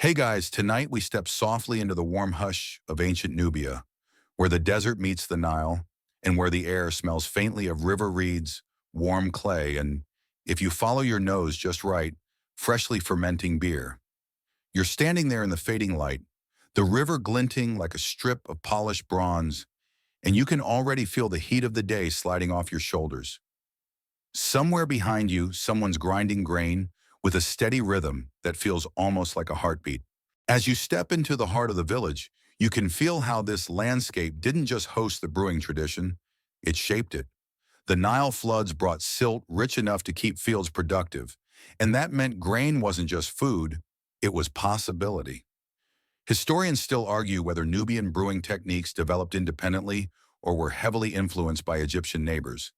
Hey guys, tonight we step softly into the warm hush of ancient Nubia, where the desert meets the Nile, and where the air smells faintly of river reeds, warm clay, and, if you follow your nose just right, freshly fermenting beer. You're standing there in the fading light, the river glinting like a strip of polished bronze, and you can already feel the heat of the day sliding off your shoulders. Somewhere behind you, someone's grinding grain with a steady rhythm that feels almost like a heartbeat. As you step into the heart of the village, you can feel how this landscape didn't just host the brewing tradition, it shaped it. The Nile floods brought silt rich enough to keep fields productive, and that meant grain wasn't just food, it was possibility. Historians still argue whether Nubian brewing techniques developed independently or were heavily influenced by Egyptian neighbors.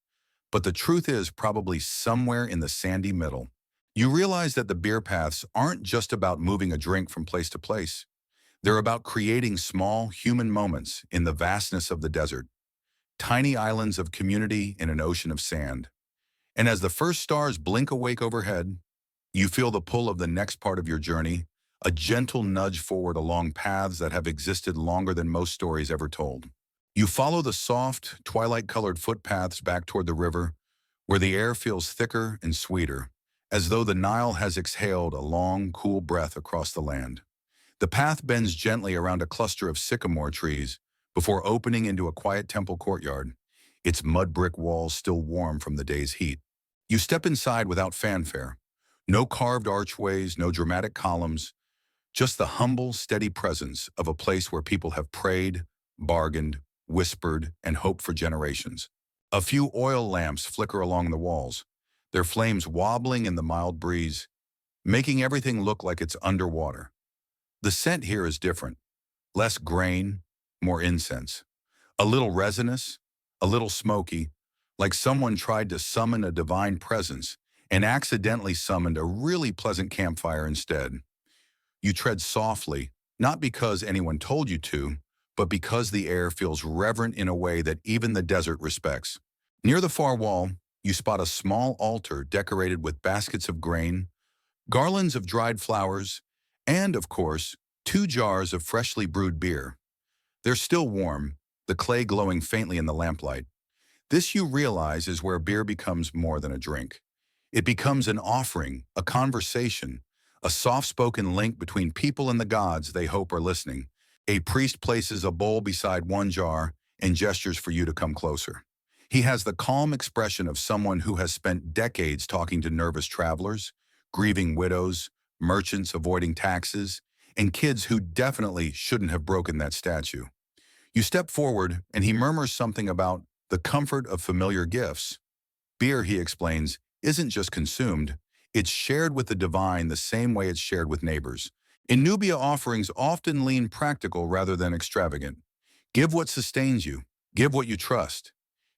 But the truth is probably somewhere in the sandy middle. You realize that the beer paths aren't just about moving a drink from place to place. They're about creating small, human moments in the vastness of the desert, tiny islands of community in an ocean of sand. And as the first stars blink awake overhead, you feel the pull of the next part of your journey, a gentle nudge forward along paths that have existed longer than most stories ever told. You follow the soft, twilight-colored footpaths back toward the river, where the air feels thicker and sweeter, as though the Nile has exhaled a long, cool breath across the land. The path bends gently around a cluster of sycamore trees before opening into a quiet temple courtyard, its mud brick walls still warm from the day's heat. You step inside without fanfare. No carved archways, no dramatic columns, just the humble, steady presence of a place where people have prayed, bargained, whispered, and hoped for generations. A few oil lamps flicker along the walls, their flames wobbling in the mild breeze, making everything look like it's underwater. The scent here is different. Less grain, more incense. A little resinous, a little smoky, like someone tried to summon a divine presence and accidentally summoned a really pleasant campfire instead. You tread softly, not because anyone told you to, but because the air feels reverent in a way that even the desert respects. Near the far wall, you spot a small altar decorated with baskets of grain, garlands of dried flowers, and, of course, two jars of freshly brewed beer. They're still warm, the clay glowing faintly in the lamplight. This, you realize, is where beer becomes more than a drink. It becomes an offering, a conversation, a soft-spoken link between people and the gods they hope are listening. A priest places a bowl beside one jar and gestures for you to come closer. He has the calm expression of someone who has spent decades talking to nervous travelers, grieving widows, merchants avoiding taxes, and kids who definitely shouldn't have broken that statue. You step forward, and he murmurs something about the comfort of familiar gifts. Beer, he explains, isn't just consumed, it's shared with the divine the same way it's shared with neighbors. In Nubia, offerings often lean practical rather than extravagant. Give what sustains you. Give what you trust.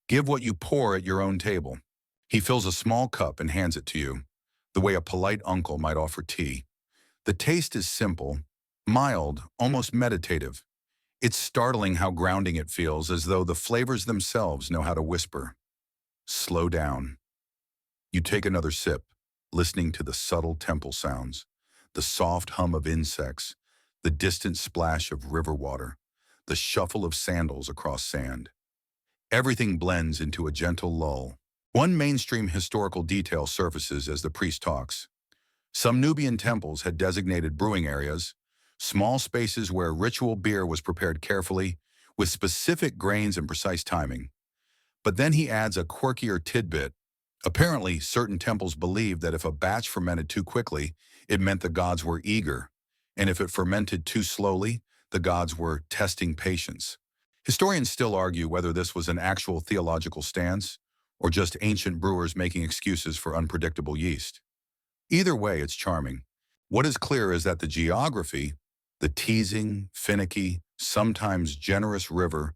Give what you pour at your own table. He fills a small cup and hands it to you, the way a polite uncle might offer tea. The taste is simple, mild, almost meditative. It's startling how grounding it feels, as though the flavors themselves know how to whisper. Slow down. You take another sip, listening to the subtle temple sounds, the soft hum of insects, the distant splash of river water, the shuffle of sandals across sand. Everything blends into a gentle lull. One mainstream historical detail surfaces as the priest talks. Some Nubian temples had designated brewing areas, small spaces where ritual beer was prepared carefully, with specific grains and precise timing. But then he adds a quirkier tidbit. Apparently, certain temples believed that if a batch fermented too quickly, it meant the gods were eager, and if it fermented too slowly, the gods were testing patience. Historians still argue whether this was an actual theological stance or just ancient brewers making excuses for unpredictable yeast. Either way, it's charming. What is clear is that the geography, the teasing, finicky, sometimes generous river,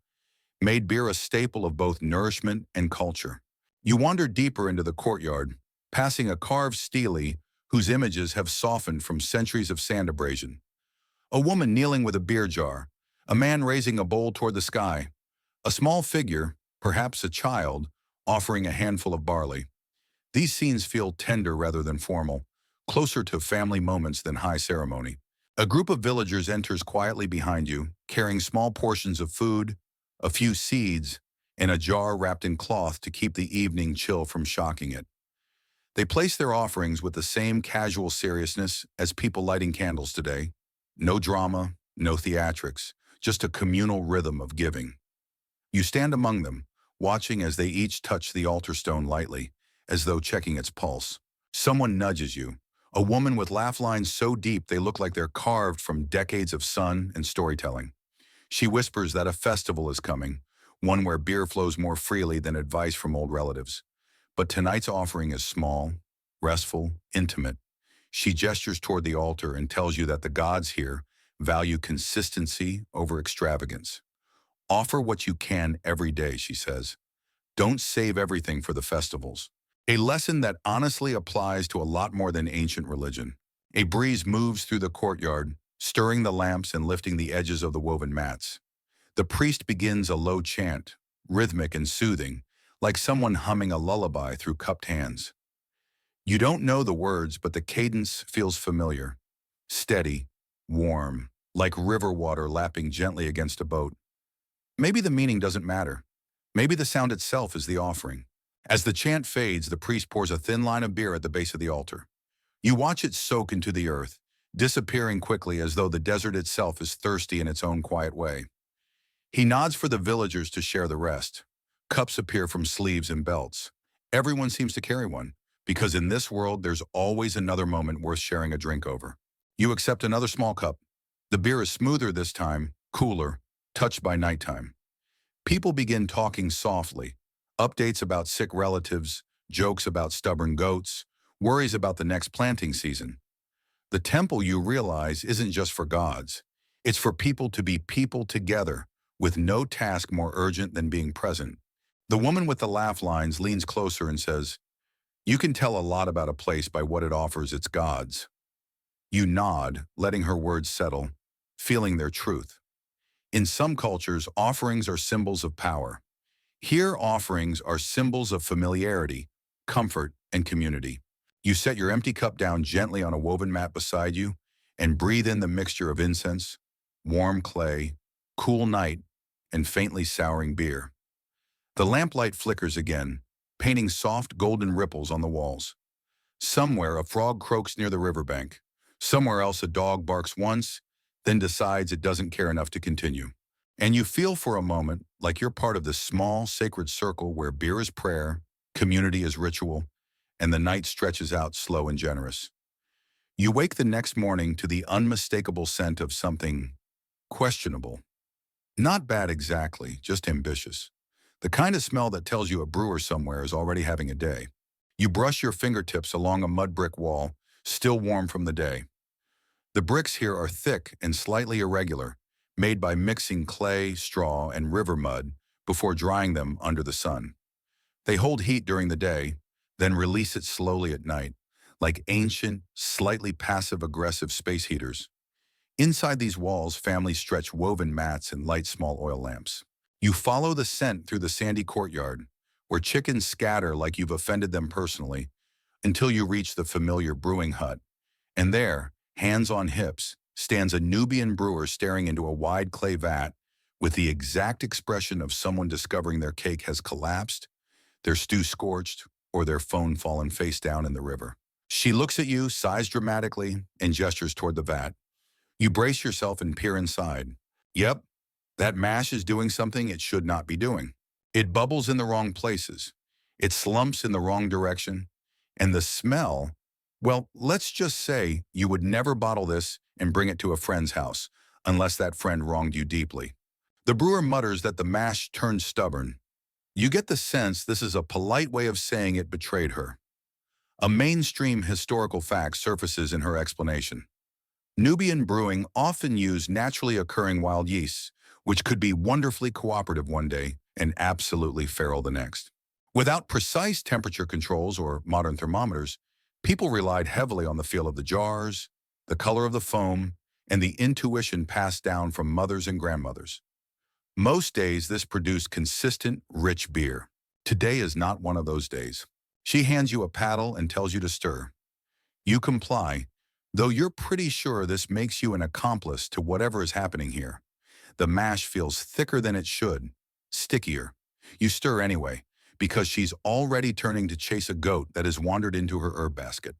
made beer a staple of both nourishment and culture. You wander deeper into the courtyard, passing a carved stele whose images have softened from centuries of sand abrasion. A woman kneeling with a beer jar, a man raising a bowl toward the sky, a small figure, perhaps a child, offering a handful of barley. These scenes feel tender rather than formal, closer to family moments than high ceremony. A group of villagers enters quietly behind you, carrying small portions of food, a few seeds, and a jar wrapped in cloth to keep the evening chill from shocking it. They place their offerings with the same casual seriousness as people lighting candles today. No drama, no theatrics, just a communal rhythm of giving. You stand among them, watching as they each touch the altar stone lightly, as though checking its pulse. Someone nudges you, a woman with laugh lines so deep they look like they're carved from decades of sun and storytelling. She whispers that a festival is coming, one where beer flows more freely than advice from old relatives. But tonight's offering is small, restful, intimate. She gestures toward the altar and tells you that the gods here value consistency over extravagance. Offer what you can every day, she says. Don't save everything for the festivals. A lesson that honestly applies to a lot more than ancient religion. A breeze moves through the courtyard, stirring the lamps and lifting the edges of the woven mats. The priest begins a low chant, rhythmic and soothing, like someone humming a lullaby through cupped hands. You don't know the words, but the cadence feels familiar. Steady, warm, like river water lapping gently against a boat. Maybe the meaning doesn't matter. Maybe the sound itself is the offering. As the chant fades, the priest pours a thin line of beer at the base of the altar. You watch it soak into the earth, disappearing quickly as though the desert itself is thirsty in its own quiet way. He nods for the villagers to share the rest. Cups appear from sleeves and belts. Everyone seems to carry one, because in this world there's always another moment worth sharing a drink over. You accept another small cup. The beer is smoother this time, cooler, touched by nighttime. People begin talking softly, updates about sick relatives, jokes about stubborn goats, worries about the next planting season. The temple, you realize, isn't just for gods. It's for people to be people together, with no task more urgent than being present. The woman with the laugh lines leans closer and says, "You can tell a lot about a place by what it offers its gods." You nod, letting her words settle, feeling their truth. In some cultures, offerings are symbols of power. Here, offerings are symbols of familiarity, comfort, and community. You set your empty cup down gently on a woven mat beside you and breathe in the mixture of incense, warm clay, cool night, and faintly souring beer. The lamplight flickers again, painting soft golden ripples on the walls. Somewhere a frog croaks near the riverbank. Somewhere else a dog barks once, then decides it doesn't care enough to continue. And you feel for a moment like you're part of this small, sacred circle where beer is prayer, community is ritual, and the night stretches out slow and generous. You wake the next morning to the unmistakable scent of something questionable. Not bad exactly, just ambitious. The kind of smell that tells you a brewer somewhere is already having a day. You brush your fingertips along a mud brick wall, still warm from the day. The bricks here are thick and slightly irregular, made by mixing clay, straw, and river mud before drying them under the sun. They hold heat during the day, then release it slowly at night, like ancient, slightly passive-aggressive space heaters. Inside these walls, families stretch woven mats and light small oil lamps. You follow the scent through the sandy courtyard, where chickens scatter like you've offended them personally, until you reach the familiar brewing hut. And there, hands on hips, stands a Nubian brewer staring into a wide clay vat with the exact expression of someone discovering their cake has collapsed, their stew scorched, or their phone fallen face down in the river. She looks at you, sighs dramatically, and gestures toward the vat. You brace yourself and peer inside. Yep, that mash is doing something it should not be doing. It bubbles in the wrong places. It slumps in the wrong direction. And the smell, well, let's just say you would never bottle this and bring it to a friend's house, unless that friend wronged you deeply. The brewer mutters that the mash turned stubborn. You get the sense this is a polite way of saying it betrayed her. A mainstream historical fact surfaces in her explanation. Nubian brewing often used naturally occurring wild yeasts, which could be wonderfully cooperative one day and absolutely feral the next. Without precise temperature controls or modern thermometers, people relied heavily on the feel of the jars, the color of the foam, and the intuition passed down from mothers and grandmothers. Most days, this produced consistent, rich beer. Today is not one of those days. She hands you a paddle and tells you to stir. You comply, Though you're pretty sure this makes you an accomplice to whatever is happening here. The mash feels thicker than it should, stickier. You stir anyway, because she's already turning to chase a goat that has wandered into her herb basket.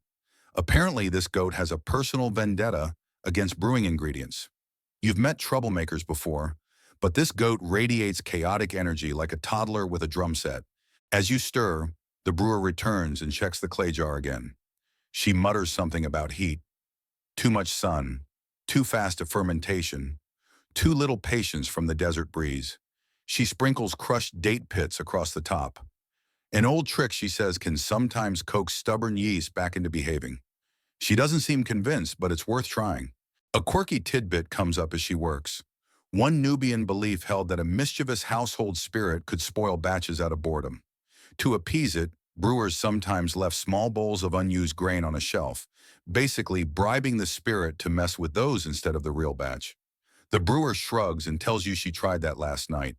Apparently, this goat has a personal vendetta against brewing ingredients. You've met troublemakers before, but this goat radiates chaotic energy like a toddler with a drum set. As you stir, the brewer returns and checks the clay jar again. She mutters something about heat, too much sun, too fast a fermentation, too little patience from the desert breeze. She sprinkles crushed date pits across the top. An old trick, she says, can sometimes coax stubborn yeast back into behaving. She doesn't seem convinced, but it's worth trying. A quirky tidbit comes up as she works. One Nubian belief held that a mischievous household spirit could spoil batches out of boredom. To appease it, brewers sometimes left small bowls of unused grain on a shelf, basically bribing the spirit to mess with those instead of the real batch. The brewer shrugs and tells you she tried that last night.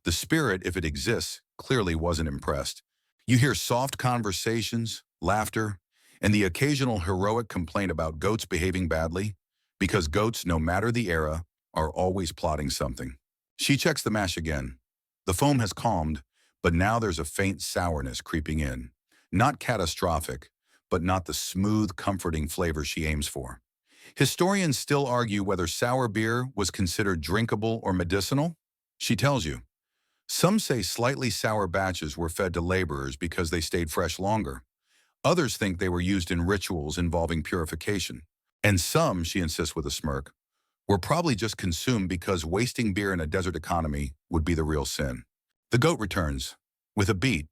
The spirit, if it exists, clearly wasn't impressed. You hear soft conversations, laughter, and the occasional heroic complaint about goats behaving badly, because goats, no matter the era, are always plotting something. She checks the mash again. The foam has calmed, but now there's a faint sourness creeping in. Not catastrophic, but not the smooth, comforting flavor she aims for. Historians still argue whether sour beer was considered drinkable or medicinal. She tells you. Some say slightly sour batches were fed to laborers because they stayed fresh longer. Others think they were used in rituals involving purification. And some, she insists with a smirk, were probably just consumed because wasting beer in a desert economy would be the real sin. The goat returns, with a beet.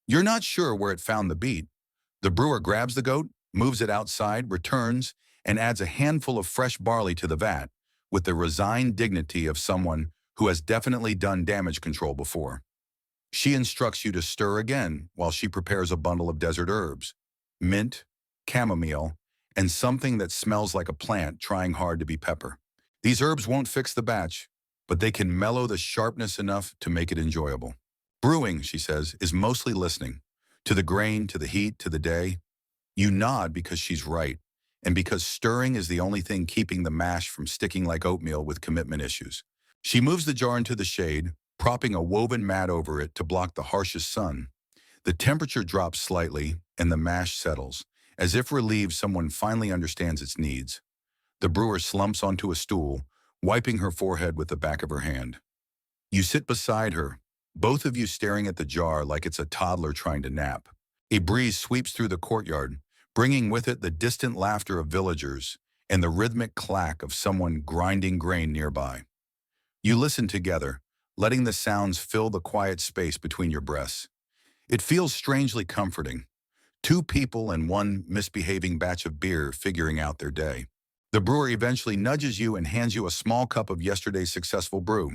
You're not sure where it found the beet. The brewer grabs the goat, moves it outside, returns, and adds a handful of fresh barley to the vat, with the resigned dignity of someone who has definitely done damage control before. She instructs you to stir again while she prepares a bundle of desert herbs, mint, chamomile, and something that smells like a plant trying hard to be pepper. These herbs won't fix the batch, but they can mellow the sharpness enough to make it enjoyable. Brewing, she says, is mostly listening. To the grain, to the heat, to the day. You nod because she's right, and because stirring is the only thing keeping the mash from sticking like oatmeal with commitment issues. She moves the jar into the shade, propping a woven mat over it to block the harshest sun. The temperature drops slightly, and the mash settles, as if relieved someone finally understands its needs. The brewer slumps onto a stool, wiping her forehead with the back of her hand. You sit beside her, both of you staring at the jar like it's a toddler trying to nap. A breeze sweeps through the courtyard, bringing with it the distant laughter of villagers and the rhythmic clack of someone grinding grain nearby. You listen together, letting the sounds fill the quiet space between your breaths. It feels strangely comforting. Two people and one misbehaving batch of beer figuring out their day. The brewer eventually nudges you and hands you a small cup of yesterday's successful brew.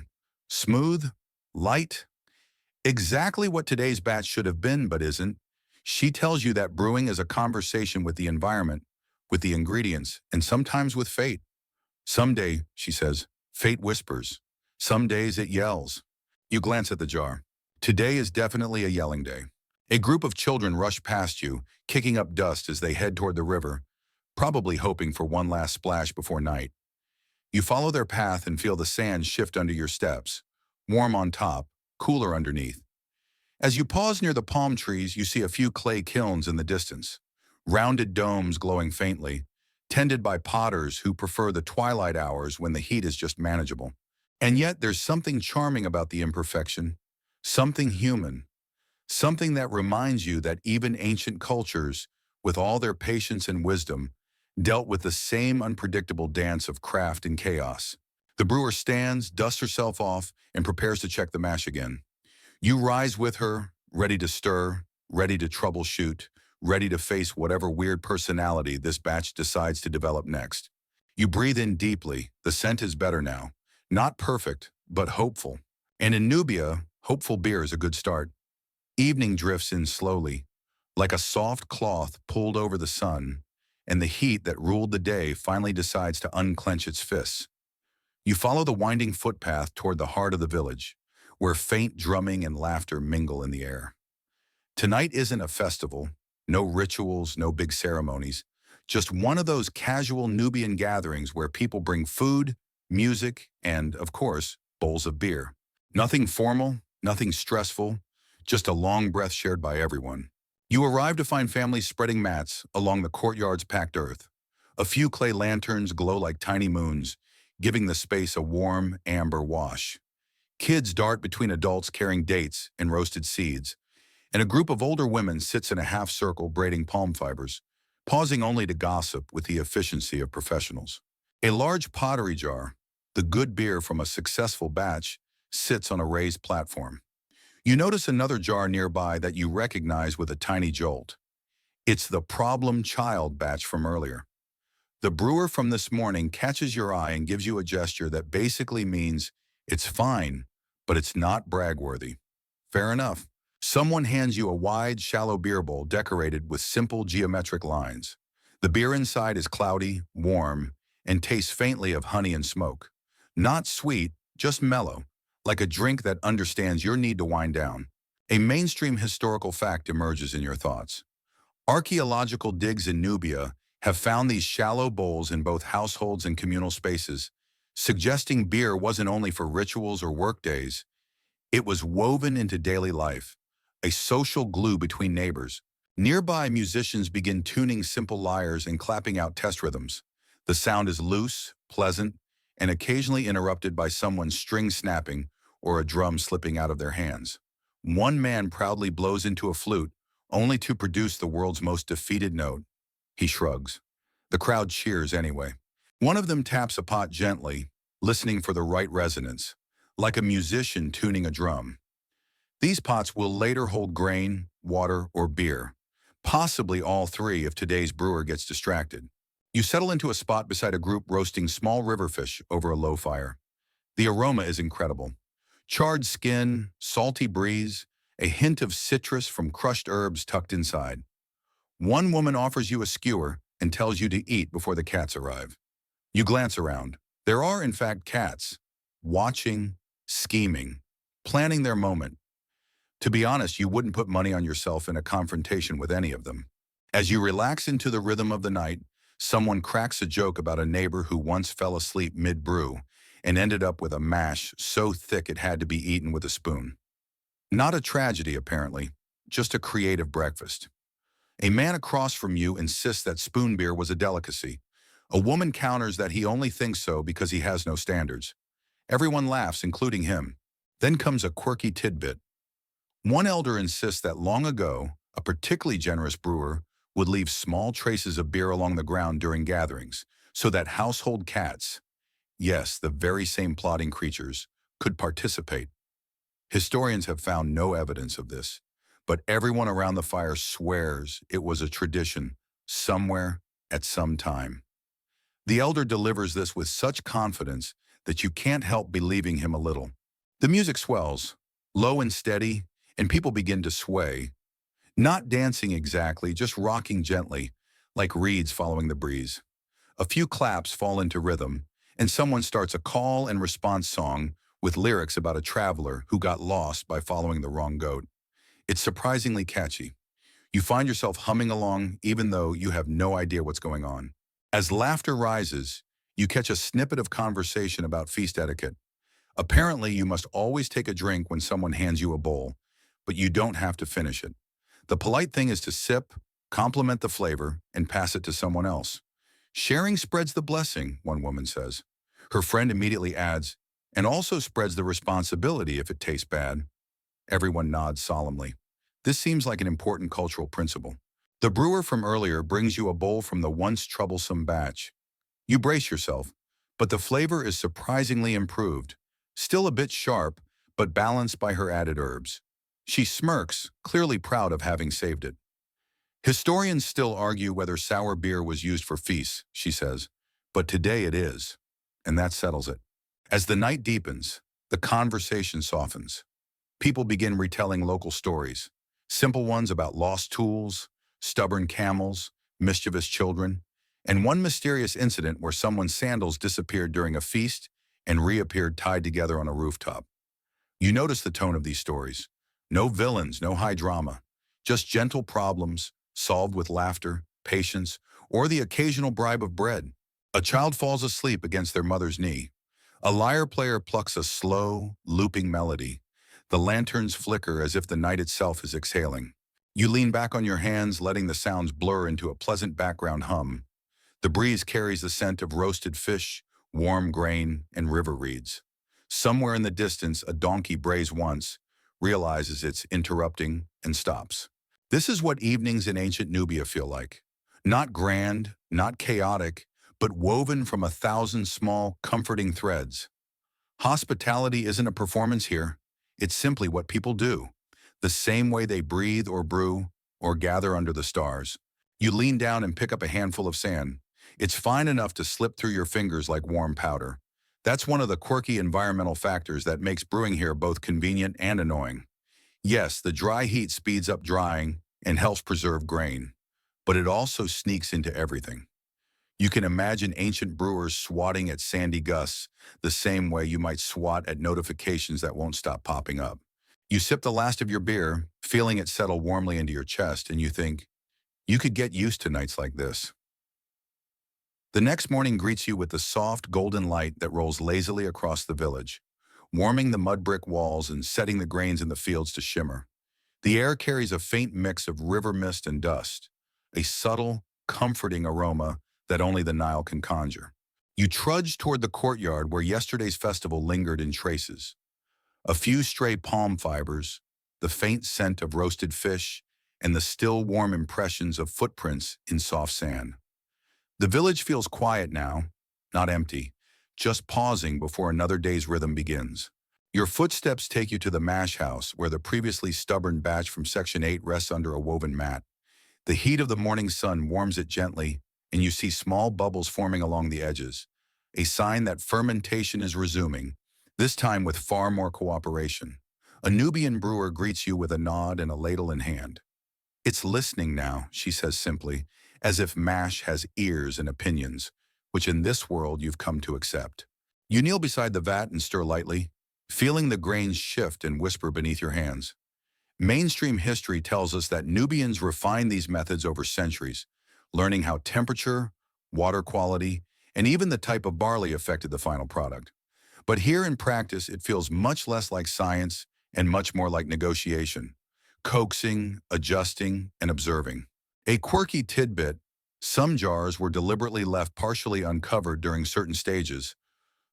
Smooth, light, exactly what today's batch should have been but isn't. She tells you that brewing is a conversation with the environment, with the ingredients, and sometimes with fate. Someday, she says, fate whispers. Some days it yells. You glance at the jar. Today is definitely a yelling day. A group of children rush past you, kicking up dust as they head toward the river, probably hoping for one last splash before night. You follow their path and feel the sand shift under your steps, warm on top, cooler underneath. As you pause near the palm trees, you see a few clay kilns in the distance, rounded domes glowing faintly, tended by potters who prefer the twilight hours when the heat is just manageable. And yet there's something charming about the imperfection, something human, something that reminds you that even ancient cultures, with all their patience and wisdom, dealt with the same unpredictable dance of craft and chaos. The brewer stands, dusts herself off, and prepares to check the mash again. You rise with her, ready to stir, ready to troubleshoot, ready to face whatever weird personality this batch decides to develop next. You breathe in deeply. The scent is better now. Not perfect, but hopeful. And in Nubia, hopeful beer is a good start. Evening drifts in slowly, like a soft cloth pulled over the sun, and the heat that ruled the day finally decides to unclench its fists. You follow the winding footpath toward the heart of the village, where faint drumming and laughter mingle in the air. Tonight isn't a festival, no rituals, no big ceremonies, Just one of those casual Nubian gatherings where people bring food, music, and, of course, bowls of beer. Nothing formal, nothing stressful, just a long breath shared by everyone. You arrive to find families spreading mats along the courtyard's packed earth. A few clay lanterns glow like tiny moons, giving the space a warm, amber wash. Kids dart between adults carrying dates and roasted seeds, and a group of older women sits in a half circle braiding palm fibers, pausing only to gossip with the efficiency of professionals. A large pottery jar, the good beer from a successful batch, sits on a raised platform. You notice another jar nearby that you recognize with a tiny jolt. It's the problem child batch from earlier. The brewer from this morning catches your eye and gives you a gesture that basically means it's fine, but it's not brag-worthy. Fair enough. Someone hands you a wide, shallow beer bowl decorated with simple geometric lines. The beer inside is cloudy, warm, and tastes faintly of honey and smoke. Not sweet, just mellow, like a drink that understands your need to wind down. A mainstream historical fact emerges in your thoughts. Archaeological digs in Nubia have found these shallow bowls in both households and communal spaces, suggesting beer wasn't only for rituals or work days, it was woven into daily life, a social glue between neighbors. Nearby musicians begin tuning simple lyres and clapping out test rhythms. The sound is loose, pleasant, and occasionally interrupted by someone's string snapping or a drum slipping out of their hands. One man proudly blows into a flute, only to produce the world's most defeated note. He shrugs. The crowd cheers anyway. One of them taps a pot gently, listening for the right resonance, like a musician tuning a drum. These pots will later hold grain, water, or beer, possibly all three if today's brewer gets distracted. You settle into a spot beside a group roasting small river fish over a low fire. The aroma is incredible. Charred skin, salty breeze, a hint of citrus from crushed herbs tucked inside. One woman offers you a skewer and tells you to eat before the cats arrive. You glance around. There are, in fact, cats, watching, scheming, planning their moment. To be honest, you wouldn't put money on yourself in a confrontation with any of them. As you relax into the rhythm of the night, someone cracks a joke about a neighbor who once fell asleep mid-brew and ended up with a mash so thick it had to be eaten with a spoon. Not a tragedy, apparently, just a creative breakfast. A man across from you insists that spoon beer was a delicacy. A woman counters that he only thinks so because he has no standards. Everyone laughs, including him. Then comes a quirky tidbit. One elder insists that long ago, a particularly generous brewer would leave small traces of beer along the ground during gatherings, so that household cats, yes, the very same plotting creatures, could participate. Historians have found no evidence of this, but everyone around the fire swears it was a tradition, somewhere, at some time. The elder delivers this with such confidence that you can't help believing him a little. The music swells, low and steady, and people begin to sway. Not dancing exactly, just rocking gently, like reeds following the breeze. A few claps fall into rhythm, and someone starts a call and response song with lyrics about a traveler who got lost by following the wrong goat. It's surprisingly catchy. You find yourself humming along even though you have no idea what's going on. As laughter rises, you catch a snippet of conversation about feast etiquette. Apparently, you must always take a drink when someone hands you a bowl, but you don't have to finish it. The polite thing is to sip, compliment the flavor, and pass it to someone else. Sharing spreads the blessing, one woman says. Her friend immediately adds, and also spreads the responsibility if it tastes bad. Everyone nods solemnly. This seems like an important cultural principle. The brewer from earlier brings you a bowl from the once troublesome batch. You brace yourself, but the flavor is surprisingly improved. Still a bit sharp, but balanced by her added herbs. She smirks, clearly proud of having saved it. Historians still argue whether sour beer was used for feasts, she says, but today it is, and that settles it. As the night deepens, the conversation softens. People begin retelling local stories, simple ones about lost tools, stubborn camels, mischievous children, and one mysterious incident where someone's sandals disappeared during a feast and reappeared tied together on a rooftop. You notice the tone of these stories. No villains, no high drama, just gentle problems, solved with laughter, patience, or the occasional bribe of bread. A child falls asleep against their mother's knee. A lyre player plucks a slow, looping melody. The lanterns flicker as if the night itself is exhaling. You lean back on your hands, letting the sounds blur into a pleasant background hum. The breeze carries the scent of roasted fish, warm grain, and river reeds. Somewhere in the distance, a donkey brays once, realizes it's interrupting, and stops. This is what evenings in ancient Nubia feel like. Not grand, not chaotic, but woven from 1,000 small, comforting threads. Hospitality isn't a performance here. It's simply what people do, the same way they breathe or brew or gather under the stars. You lean down and pick up a handful of sand. It's fine enough to slip through your fingers like warm powder. That's one of the quirky environmental factors that makes brewing here both convenient and annoying. Yes, the dry heat speeds up drying and helps preserve grain, but it also sneaks into everything. You can imagine ancient brewers swatting at sandy gusts the same way you might swat at notifications that won't stop popping up. You sip the last of your beer, feeling it settle warmly into your chest, and you think, you could get used to nights like this. The next morning greets you with the soft, golden light that rolls lazily across the village, warming the mud brick walls and setting the grains in the fields to shimmer. The air carries a faint mix of river mist and dust, a subtle, comforting aroma that only the Nile can conjure. You trudge toward the courtyard where yesterday's festival lingered in traces. A few stray palm fibers, the faint scent of roasted fish, and the still warm impressions of footprints in soft sand. The village feels quiet now, not empty, just pausing before another day's rhythm begins. Your footsteps take you to the mash house where the previously stubborn batch from Section 8 rests under a woven mat. The heat of the morning sun warms it gently, and you see small bubbles forming along the edges, a sign that fermentation is resuming, this time with far more cooperation. A Nubian brewer greets you with a nod and a ladle in hand. It's listening now, she says simply, as if mash has ears and opinions, which in this world you've come to accept. You kneel beside the vat and stir lightly, feeling the grains shift and whisper beneath your hands. Mainstream history tells us that Nubians refined these methods over centuries, learning how temperature, water quality, and even the type of barley affected the final product. But here in practice, it feels much less like science and much more like negotiation, coaxing, adjusting, and observing. A quirky tidbit: some jars were deliberately left partially uncovered during certain stages,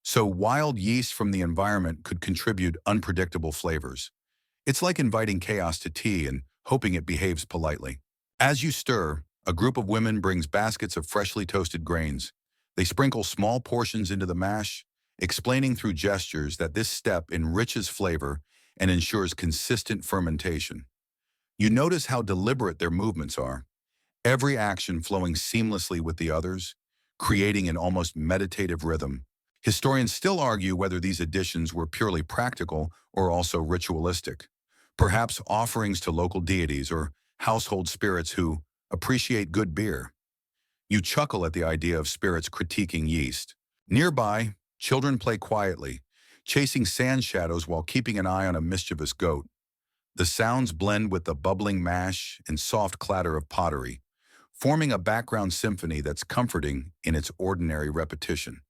so wild yeast from the environment could contribute unpredictable flavors. It's like inviting chaos to tea and hoping it behaves politely. As you stir, a group of women brings baskets of freshly toasted grains. They sprinkle small portions into the mash, explaining through gestures that this step enriches flavor and ensures consistent fermentation. You notice how deliberate their movements are, every action flowing seamlessly with the others, creating an almost meditative rhythm. Historians still argue whether these additions were purely practical or also ritualistic, perhaps offerings to local deities or household spirits who appreciate good beer. You chuckle at the idea of spirits critiquing yeast. Nearby, children play quietly, chasing sand shadows while keeping an eye on a mischievous goat. The sounds blend with the bubbling mash and soft clatter of pottery, forming a background symphony that's comforting in its ordinary repetition.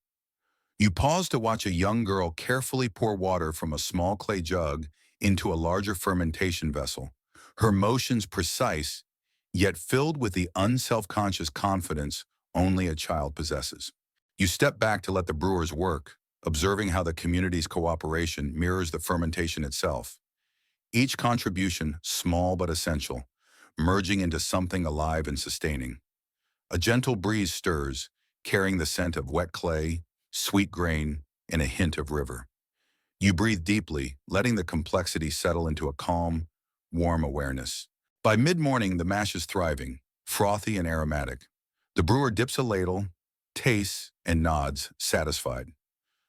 You pause to watch a young girl carefully pour water from a small clay jug into a larger fermentation vessel, her motions precise, yet filled with the unself-conscious confidence only a child possesses. You step back to let the brewers work, observing how the community's cooperation mirrors the fermentation itself. Each contribution, small but essential, merging into something alive and sustaining. A gentle breeze stirs, carrying the scent of wet clay, sweet grain, and a hint of river. You breathe deeply, letting the complexity settle into a calm, warm awareness. By mid-morning, the mash is thriving, frothy and aromatic. The brewer dips a ladle, tastes, and nods, satisfied.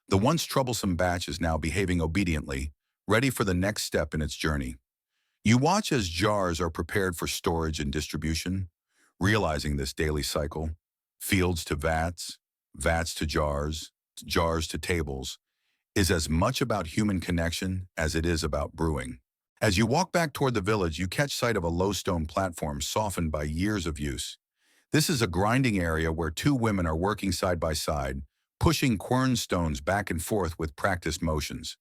The once troublesome batch is now behaving obediently, ready for the next step in its journey. You watch as jars are prepared for storage and distribution, realizing this daily cycle, fields to vats, vats to jars to tables, is as much about human connection as it is about brewing. As you walk back toward the village, you catch sight of a low stone platform softened by years of use. This is a grinding area where two women are working side by side, pushing quernstones back and forth with practiced motions.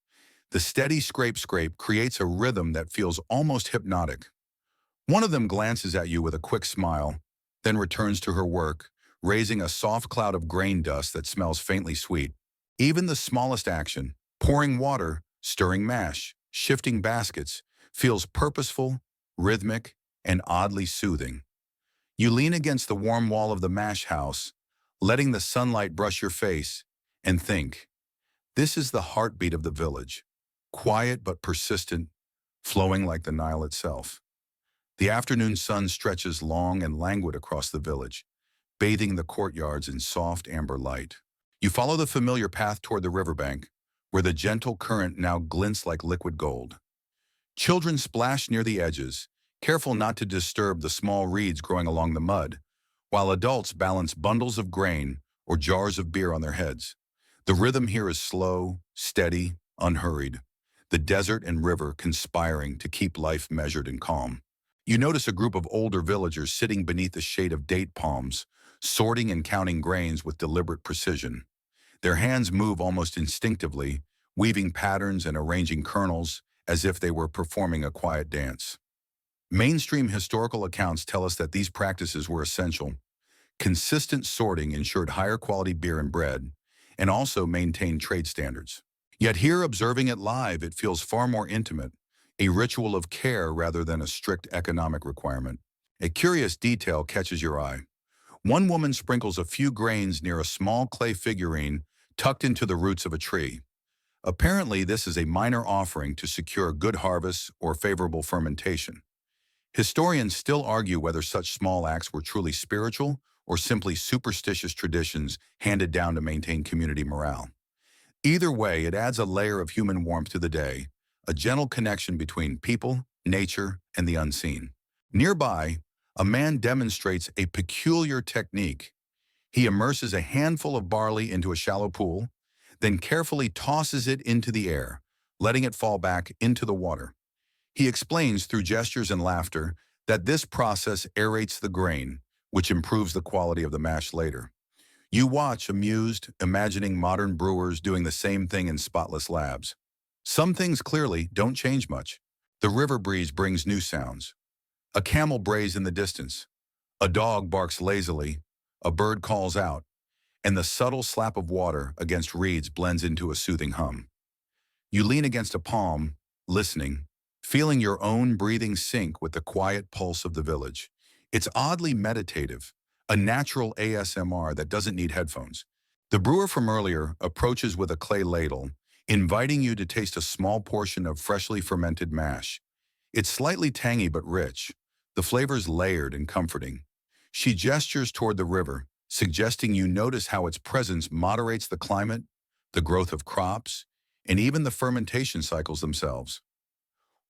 The steady scrape creates a rhythm that feels almost hypnotic. One of them glances at you with a quick smile, then returns to her work, raising a soft cloud of grain dust that smells faintly sweet. Even the smallest action, pouring water, stirring mash, shifting baskets, feels purposeful, rhythmic, and oddly soothing. You lean against the warm wall of the mash house, letting the sunlight brush your face, and think, this is the heartbeat of the village, quiet but persistent, flowing like the Nile itself. The afternoon sun stretches long and languid across the village, bathing the courtyards in soft amber light. You follow the familiar path toward the riverbank, where the gentle current now glints like liquid gold. Children splash near the edges, careful not to disturb the small reeds growing along the mud, while adults balance bundles of grain or jars of beer on their heads. The rhythm here is slow, steady, unhurried, the desert and river conspiring to keep life measured and calm. You notice a group of older villagers sitting beneath the shade of date palms, sorting and counting grains with deliberate precision. Their hands move almost instinctively, weaving patterns and arranging kernels as if they were performing a quiet dance. Mainstream historical accounts tell us that these practices were essential. Consistent sorting ensured higher quality beer and bread, and also maintained trade standards. Yet here, observing it live, it feels far more intimate, a ritual of care rather than a strict economic requirement. A curious detail catches your eye. One woman sprinkles a few grains near a small clay figurine tucked into the roots of a tree. Apparently, this is a minor offering to secure good harvests or favorable fermentation. Historians still argue whether such small acts were truly spiritual or simply superstitious traditions handed down to maintain community morale. Either way, it adds a layer of human warmth to the day, a gentle connection between people, nature, and the unseen. Nearby, a man demonstrates a peculiar technique. He immerses a handful of barley into a shallow pool, then carefully tosses it into the air, letting it fall back into the water. He explains through gestures and laughter that this process aerates the grain, which improves the quality of the mash later. You watch, amused, imagining modern brewers doing the same thing in spotless labs. Some things clearly don't change much. The river breeze brings new sounds. A camel brays in the distance. A dog barks lazily. A bird calls out. And the subtle slap of water against reeds blends into a soothing hum. You lean against a palm, listening, feeling your own breathing sync with the quiet pulse of the village. It's oddly meditative, a natural ASMR that doesn't need headphones. The brewer from earlier approaches with a clay ladle, inviting you to taste a small portion of freshly fermented mash. It's slightly tangy but rich, the flavors layered and comforting. She gestures toward the river, suggesting you notice how its presence moderates the climate, the growth of crops, and even the fermentation cycles themselves.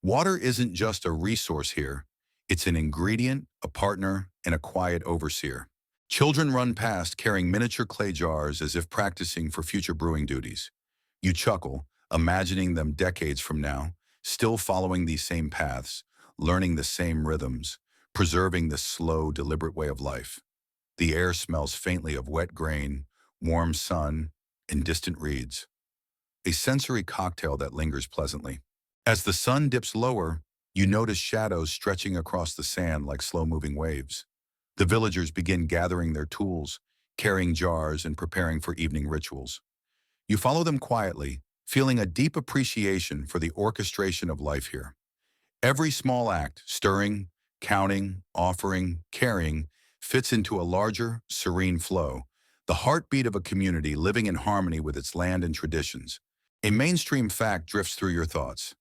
Water isn't just a resource here, it's an ingredient, a partner, and a quiet overseer. Children run past carrying miniature clay jars as if practicing for future brewing duties. You chuckle, imagining them decades from now, still following these same paths, learning the same rhythms, preserving this slow, deliberate way of life. The air smells faintly of wet grain, warm sun, and distant reeds, a sensory cocktail that lingers pleasantly. As the sun dips lower, you notice shadows stretching across the sand like slow-moving waves. The villagers begin gathering their tools, carrying jars and preparing for evening rituals. You follow them quietly, feeling a deep appreciation for the orchestration of life here. Every small act, stirring, counting, offering, carrying, fits into a larger, serene flow, the heartbeat of a community living in harmony with its land and traditions. A mainstream fact drifts through your thoughts.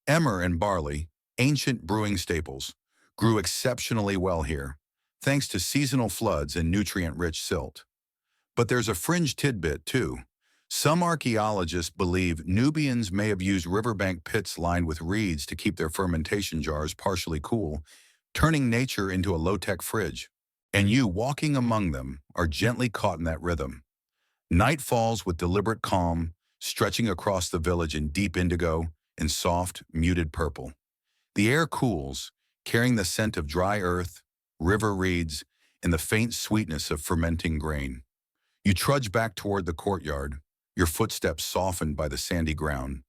Emmer and barley, ancient brewing staples, grew exceptionally well here, thanks to seasonal floods and nutrient-rich silt. But there's a fringe tidbit, too. Some archaeologists believe Nubians may have used riverbank pits lined with reeds to keep their fermentation jars partially cool, turning nature into a low-tech fridge. And you, walking among them, are gently caught in that rhythm. Night falls with deliberate calm, stretching across the village in deep indigo and soft, muted purple. The air cools, carrying the scent of dry earth, river reeds, and the faint sweetness of fermenting grain. You trudge back toward the courtyard, your footsteps softened by the sandy ground,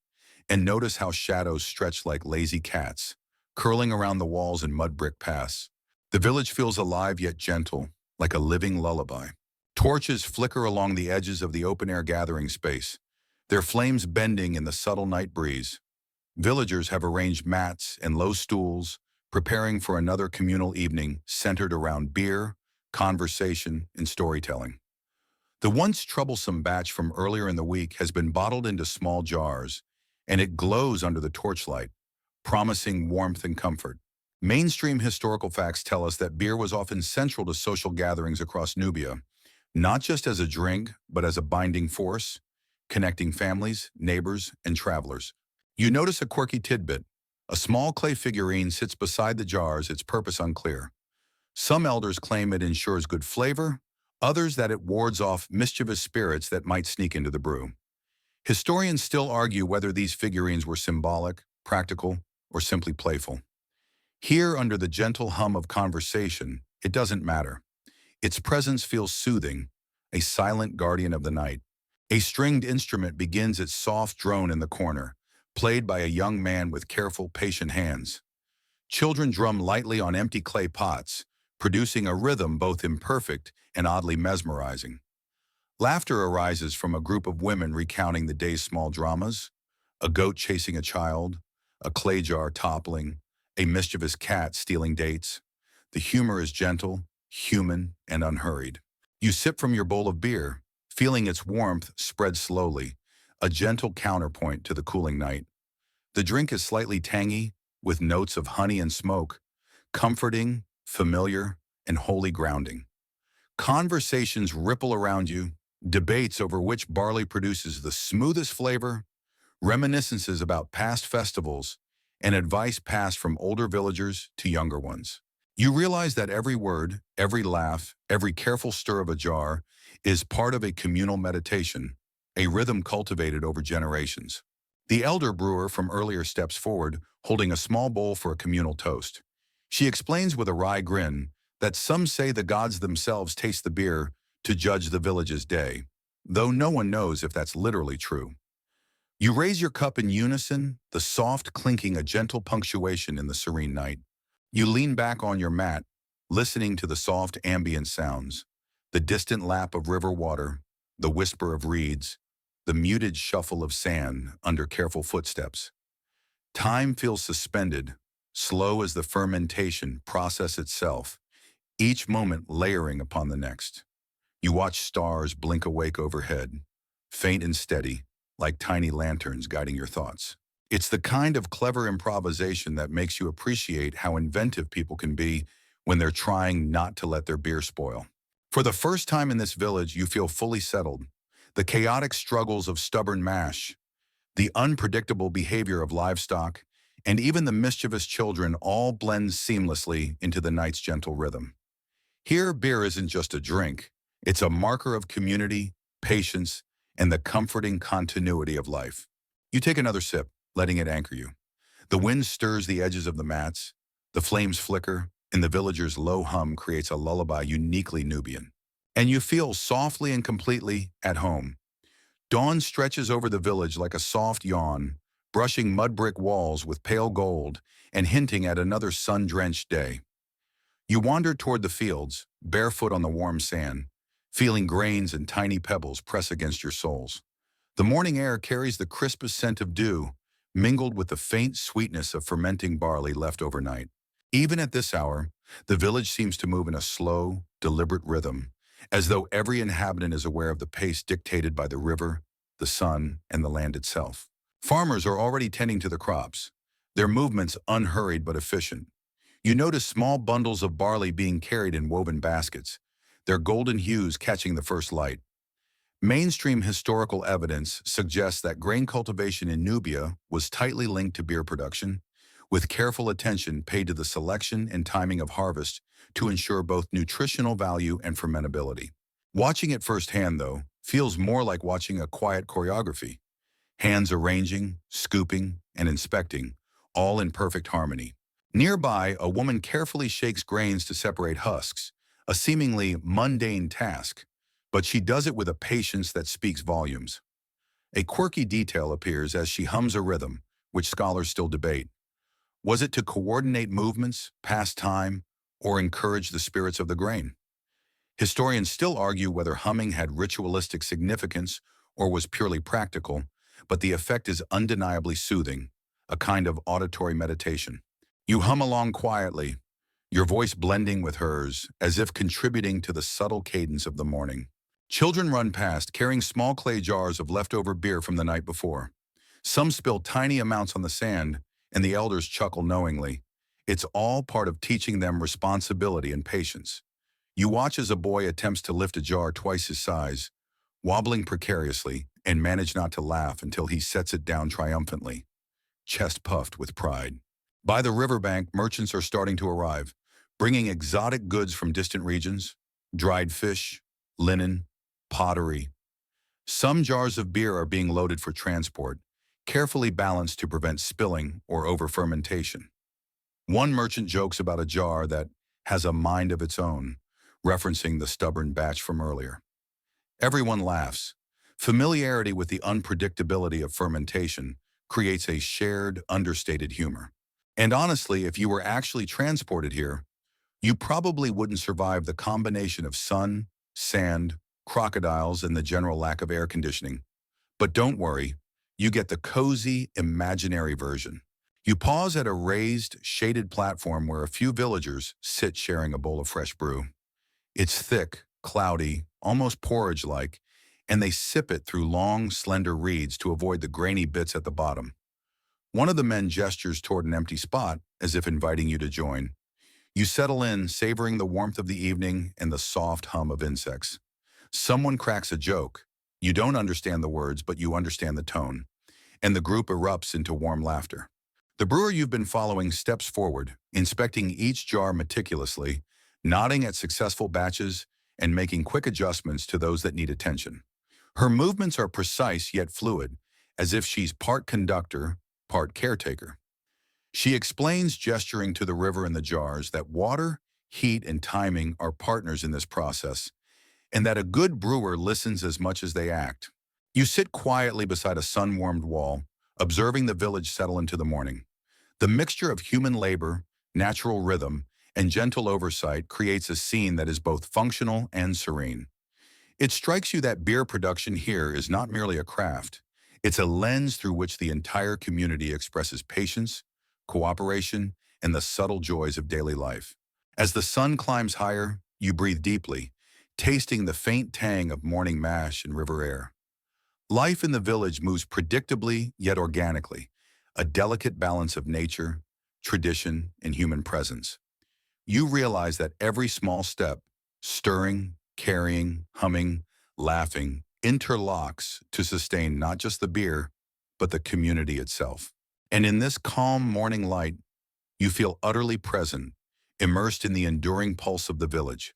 and notice how shadows stretch like lazy cats, curling around the walls and mud brick paths. The village feels alive yet gentle, like a living lullaby. Torches flicker along the edges of the open-air gathering space, their flames bending in the subtle night breeze. Villagers have arranged mats and low stools, preparing for another communal evening centered around beer, conversation, and storytelling. The once troublesome batch from earlier in the week has been bottled into small jars, and it glows under the torchlight, promising warmth and comfort. Mainstream historical facts tell us that beer was often central to social gatherings across Nubia, not just as a drink, but as a binding force, connecting families, neighbors, and travelers. You notice a quirky tidbit. A small clay figurine sits beside the jars, its purpose unclear. Some elders claim it ensures good flavor, others that it wards off mischievous spirits that might sneak into the brew. Historians still argue whether these figurines were symbolic, practical, or simply playful. Here, under the gentle hum of conversation, it doesn't matter. Its presence feels soothing, a silent guardian of the night. A stringed instrument begins its soft drone in the corner, played by a young man with careful, patient hands. Children drum lightly on empty clay pots, producing a rhythm both imperfect and oddly mesmerizing. Laughter arises from a group of women recounting the day's small dramas: a goat chasing a child, a clay jar toppling, a mischievous cat stealing dates. The humor is gentle, human, and unhurried. You sip from your bowl of beer, feeling its warmth spread slowly, a gentle counterpoint to the cooling night. The drink is slightly tangy, with notes of honey and smoke, comforting, familiar, and wholly grounding. Conversations ripple around you, debates over which barley produces the smoothest flavor, reminiscences about past festivals, and advice passed from older villagers to younger ones. You realize that every word, every laugh, every careful stir of a jar is part of a communal meditation, a rhythm cultivated over generations. The elder brewer from earlier steps forward, holding a small bowl for a communal toast. She explains with a wry grin that some say the gods themselves taste the beer to judge the village's day, though no one knows if that's literally true. You raise your cup in unison, the soft clinking a gentle punctuation in the serene night. You lean back on your mat, listening to the soft ambient sounds, the distant lap of river water, the whisper of reeds, the muted shuffle of sand under careful footsteps. Time feels suspended, slow as the fermentation process itself, each moment layering upon the next. You watch stars blink awake overhead, faint and steady, like tiny lanterns guiding your thoughts. It's the kind of clever improvisation that makes you appreciate how inventive people can be when they're trying not to let their beer spoil. For the first time in this village, you feel fully settled. The chaotic struggles of stubborn mash, the unpredictable behavior of livestock, and even the mischievous children all blend seamlessly into the night's gentle rhythm. Here, beer isn't just a drink. It's a marker of community, patience, and the comforting continuity of life. You take another sip, letting it anchor you. The wind stirs the edges of the mats, the flames flicker, and the villagers' low hum creates a lullaby uniquely Nubian. And you feel softly and completely at home. Dawn stretches over the village like a soft yawn, brushing mud brick walls with pale gold and hinting at another sun-drenched day. You wander toward the fields, barefoot on the warm sand, feeling grains and tiny pebbles press against your soles. The morning air carries the crispest scent of dew, mingled with the faint sweetness of fermenting barley left overnight. Even at this hour, the village seems to move in a slow, deliberate rhythm, as though every inhabitant is aware of the pace dictated by the river, the sun, and the land itself. Farmers are already tending to the crops, their movements unhurried but efficient. You notice small bundles of barley being carried in woven baskets, their golden hues catching the first light. Mainstream historical evidence suggests that grain cultivation in Nubia was tightly linked to beer production, with careful attention paid to the selection and timing of harvest to ensure both nutritional value and fermentability. Watching it firsthand, though, feels more like watching a quiet choreography. Hands arranging, scooping, and inspecting, all in perfect harmony. Nearby, a woman carefully shakes grains to separate husks, a seemingly mundane task, but she does it with a patience that speaks volumes. A quirky detail appears as she hums a rhythm, which scholars still debate. Was it to coordinate movements, pass time, or encourage the spirits of the grain? Historians still argue whether humming had ritualistic significance or was purely practical, but the effect is undeniably soothing, a kind of auditory meditation. You hum along quietly, your voice blending with hers, as if contributing to the subtle cadence of the morning. Children run past, carrying small clay jars of leftover beer from the night before. Some spill tiny amounts on the sand, and the elders chuckle knowingly. It's all part of teaching them responsibility and patience. You watch as a boy attempts to lift a jar twice his size, wobbling precariously, and manage not to laugh until he sets it down triumphantly, chest puffed with pride. By the riverbank, merchants are starting to arrive, bringing exotic goods from distant regions, dried fish, linen, pottery. Some jars of beer are being loaded for transport, carefully balanced to prevent spilling or over-fermentation. One merchant jokes about a jar that has a mind of its own, referencing the stubborn batch from earlier. Everyone laughs. Familiarity with the unpredictability of fermentation creates a shared, understated humor. And honestly, if you were actually transported here, you probably wouldn't survive the combination of sun, sand, crocodiles, and the general lack of air conditioning. But don't worry, you get the cozy, imaginary version. You pause at a raised, shaded platform where a few villagers sit sharing a bowl of fresh brew. It's thick, cloudy, almost porridge-like, and they sip it through long, slender reeds to avoid the grainy bits at the bottom. One of the men gestures toward an empty spot, as if inviting you to join. You settle in, savoring the warmth of the evening and the soft hum of insects. Someone cracks a joke. You don't understand the words, but you understand the tone, and the group erupts into warm laughter. The brewer you've been following steps forward, inspecting each jar meticulously, nodding at successful batches, and making quick adjustments to those that need attention. Her movements are precise yet fluid, as if she's part conductor, part caretaker. She explains, gesturing to the river and the jars, that water, heat, and timing are partners in this process, and that a good brewer listens as much as they act. You sit quietly beside a sun-warmed wall, observing the village settle into the morning. The mixture of human labor, natural rhythm, and gentle oversight creates a scene that is both functional and serene. It strikes you that beer production here is not merely a craft. It's a lens through which the entire community expresses patience, cooperation, and the subtle joys of daily life. As the sun climbs higher, you breathe deeply, tasting the faint tang of morning mash and river air. Life in the village moves predictably yet organically, a delicate balance of nature, tradition, and human presence. You realize that every small step, stirring, carrying, humming, laughing, interlocks to sustain not just the beer, but the community itself. And in this calm morning light, you feel utterly present, immersed in the enduring pulse of the village.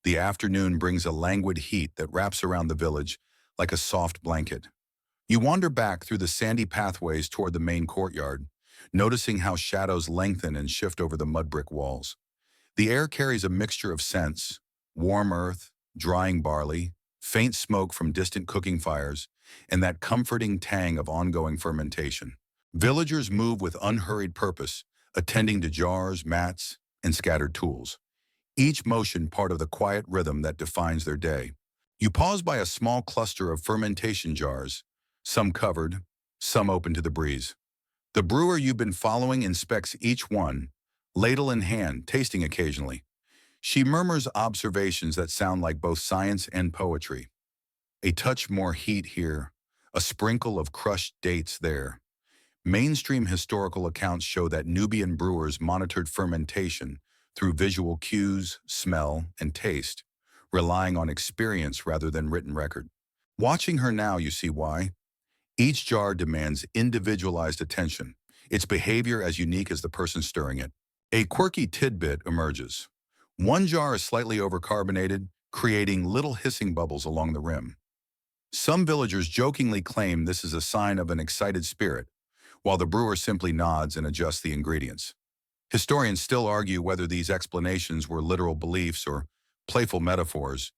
The afternoon brings a languid heat that wraps around the village like a soft blanket. You wander back through the sandy pathways toward the main courtyard, noticing how shadows lengthen and shift over the mud brick walls. The air carries a mixture of scents: warm earth, drying barley, faint smoke from distant cooking fires, and that comforting tang of ongoing fermentation. Villagers move with unhurried purpose, attending to jars, mats, and scattered tools, each motion part of the quiet rhythm that defines their day. You pause by a small cluster of fermentation jars, some covered, some open to the breeze. The brewer you've been following inspects each one, ladle in hand, tasting occasionally. She murmurs observations that sound like both science and poetry. A touch more heat here, a sprinkle of crushed dates there. Mainstream historical accounts show that Nubian brewers monitored fermentation through visual cues, smell, and taste, relying on experience rather than written record. Watching her now, you see why. Each jar demands individualized attention, its behavior as unique as the person stirring it. A quirky tidbit emerges. One jar is slightly overcarbonated, creating little hissing bubbles along the rim. Some villagers jokingly claim this is a sign of an excited spirit, while the brewer simply nods and adjusts the ingredients. Historians still argue whether these explanations were literal beliefs or playful metaphors,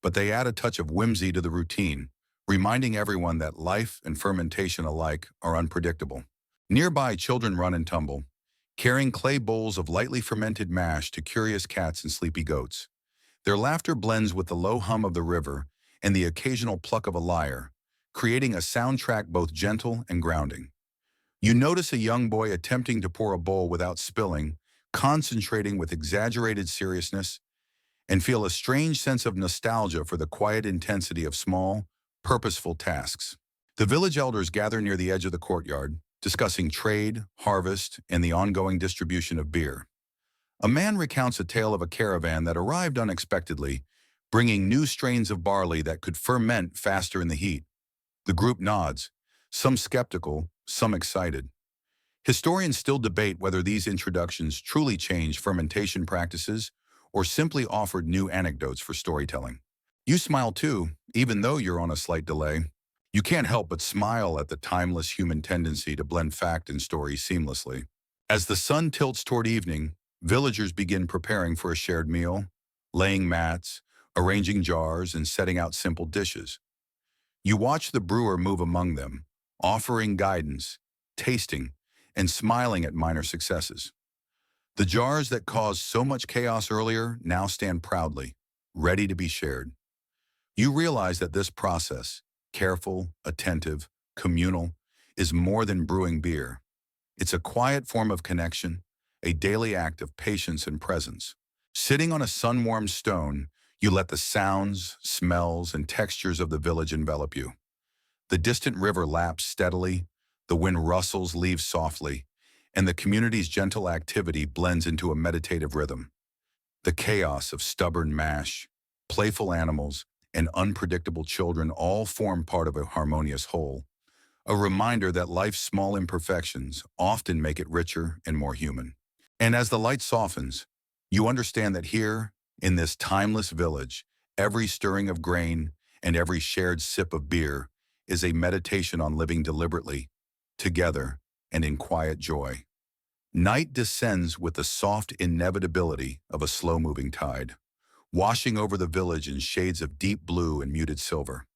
but they add a touch of whimsy to the routine, reminding everyone that life and fermentation alike are unpredictable. Nearby, children run and tumble, carrying clay bowls of lightly fermented mash to curious cats and sleepy goats. Their laughter blends with the low hum of the river and the occasional pluck of a lyre, creating a soundtrack both gentle and grounding. You notice a young boy attempting to pour a bowl without spilling, concentrating with exaggerated seriousness, and feel a strange sense of nostalgia for the quiet intensity of small, purposeful tasks. The village elders gather near the edge of the courtyard, discussing trade, harvest, and the ongoing distribution of beer. A man recounts a tale of a caravan that arrived unexpectedly, bringing new strains of barley that could ferment faster in the heat. The group nods, some skeptical, some excited. Historians still debate whether these introductions truly changed fermentation practices or simply offered new anecdotes for storytelling. You smile too, even though you're on a slight delay. You can't help but smile at the timeless human tendency to blend fact and story seamlessly. As the sun tilts toward evening, villagers begin preparing for a shared meal, laying mats, arranging jars, and setting out simple dishes. You watch the brewer move among them, offering guidance, tasting, and smiling at minor successes. The jars that caused so much chaos earlier now stand proudly, ready to be shared. You realize that this process, careful, attentive, communal, is more than brewing beer. It's a quiet form of connection, a daily act of patience and presence. Sitting on a sun-warmed stone, you let the sounds, smells, and textures of the village envelop you. The distant river laps steadily, the wind rustles leaves softly, and the community's gentle activity blends into a meditative rhythm. The chaos of stubborn mash, playful animals, and unpredictable children all form part of a harmonious whole, a reminder that life's small imperfections often make it richer and more human. And as the light softens, you understand that here, in this timeless village, every stirring of grain and every shared sip of beer is a meditation on living deliberately, together, and in quiet joy. Night descends with the soft inevitability of a slow-moving tide, washing over the village in shades of deep blue and muted silver.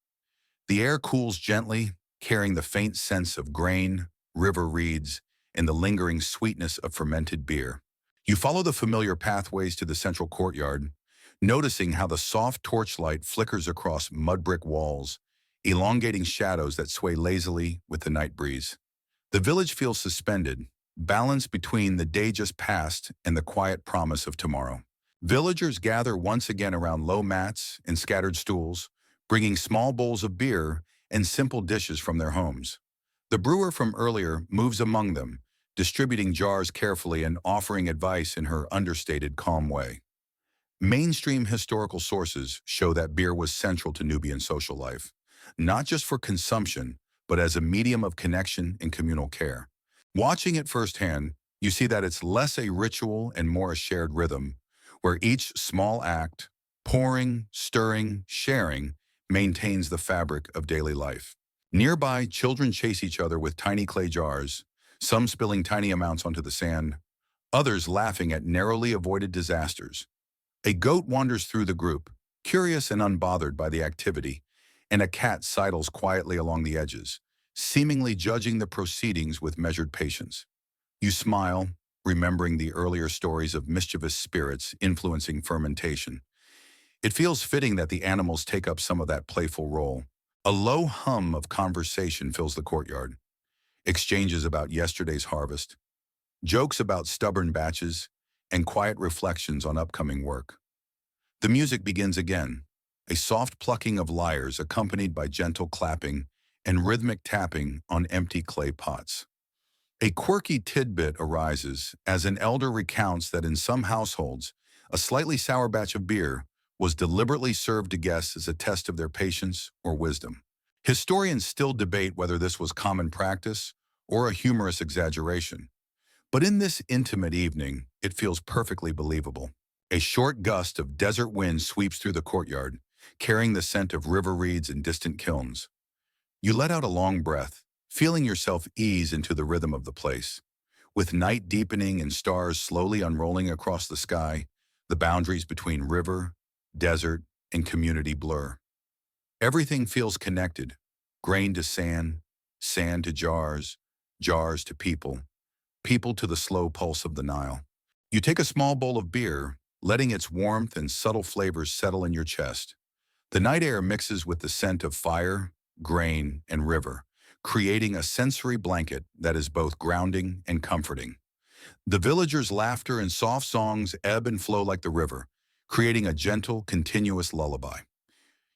The air cools gently, carrying the faint scents of grain, river reeds, and the lingering sweetness of fermented beer. You follow the familiar pathways to the central courtyard, noticing how the soft torchlight flickers across mud brick walls, elongating shadows that sway lazily with the night breeze. The village feels suspended, balanced between the day just past and the quiet promise of tomorrow. Villagers gather once again around low mats and scattered stools, bringing small bowls of beer and simple dishes from their homes. The brewer from earlier moves among them, distributing jars carefully and offering advice in her understated, calm way. Mainstream historical sources show that beer was central to Nubian social life, not just for consumption, but as a medium of connection and communal care. Watching it firsthand, you see that it's less a ritual and more a shared rhythm, where each small act, pouring, stirring, sharing, maintains the fabric of daily life. Nearby, children chase each other with tiny clay jars, some spilling tiny amounts onto the sand, others laughing at narrowly avoided disasters. A goat wanders through the group, curious and unbothered by the activity, and a cat sidles quietly along the edges, seemingly judging the proceedings with measured patience. You smile, remembering the earlier stories of mischievous spirits influencing fermentation. It feels fitting that the animals take up some of that playful role. A low hum of conversation fills the courtyard. Exchanges about yesterday's harvest, jokes about stubborn batches, and quiet reflections on upcoming work. The music begins again, a soft plucking of lyres accompanied by gentle clapping and rhythmic tapping on empty clay pots. A quirky tidbit arises as an elder recounts that in some households, a slightly sour batch of beer was deliberately served to guests as a test of their patience or wisdom. Historians still debate whether this was common practice or a humorous exaggeration, but in this intimate evening, it feels perfectly believable. A short gust of desert wind sweeps through the courtyard, carrying the scent of river reeds and distant kilns. You let out a long breath, feeling yourself ease into the rhythm of the place. With night deepening and stars slowly unrolling across the sky, the boundaries between river, desert, and community blur. Everything feels connected, grain to sand, sand to jars, jars to people, people to the slow pulse of the Nile. You take a small bowl of beer, letting its warmth and subtle flavors settle in your chest. The night air mixes with the scent of fire, grain, and river, creating a sensory blanket that is both grounding and comforting. The villagers' laughter and soft songs ebb and flow like the river, creating a gentle, continuous lullaby.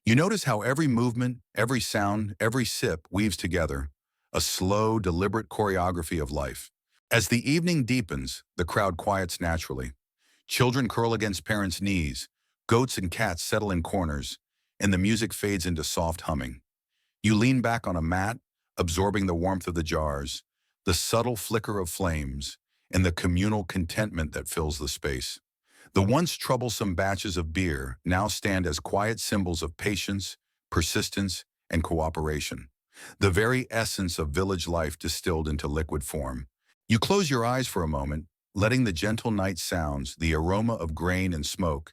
You notice how every movement, every sound, every sip weaves together, a slow, deliberate choreography of life. As the evening deepens, the crowd quiets naturally. Children curl against parents' knees, goats and cats settle in corners, and the music fades into soft humming. You lean back on a mat, absorbing the warmth of the jars, the subtle flicker of flames, and the communal contentment that fills the space. The once troublesome batches of beer now stand as quiet symbols of patience, persistence, and cooperation, the very essence of village life distilled into liquid form. You close your eyes for a moment, letting the gentle night sounds, the aroma of grain and smoke,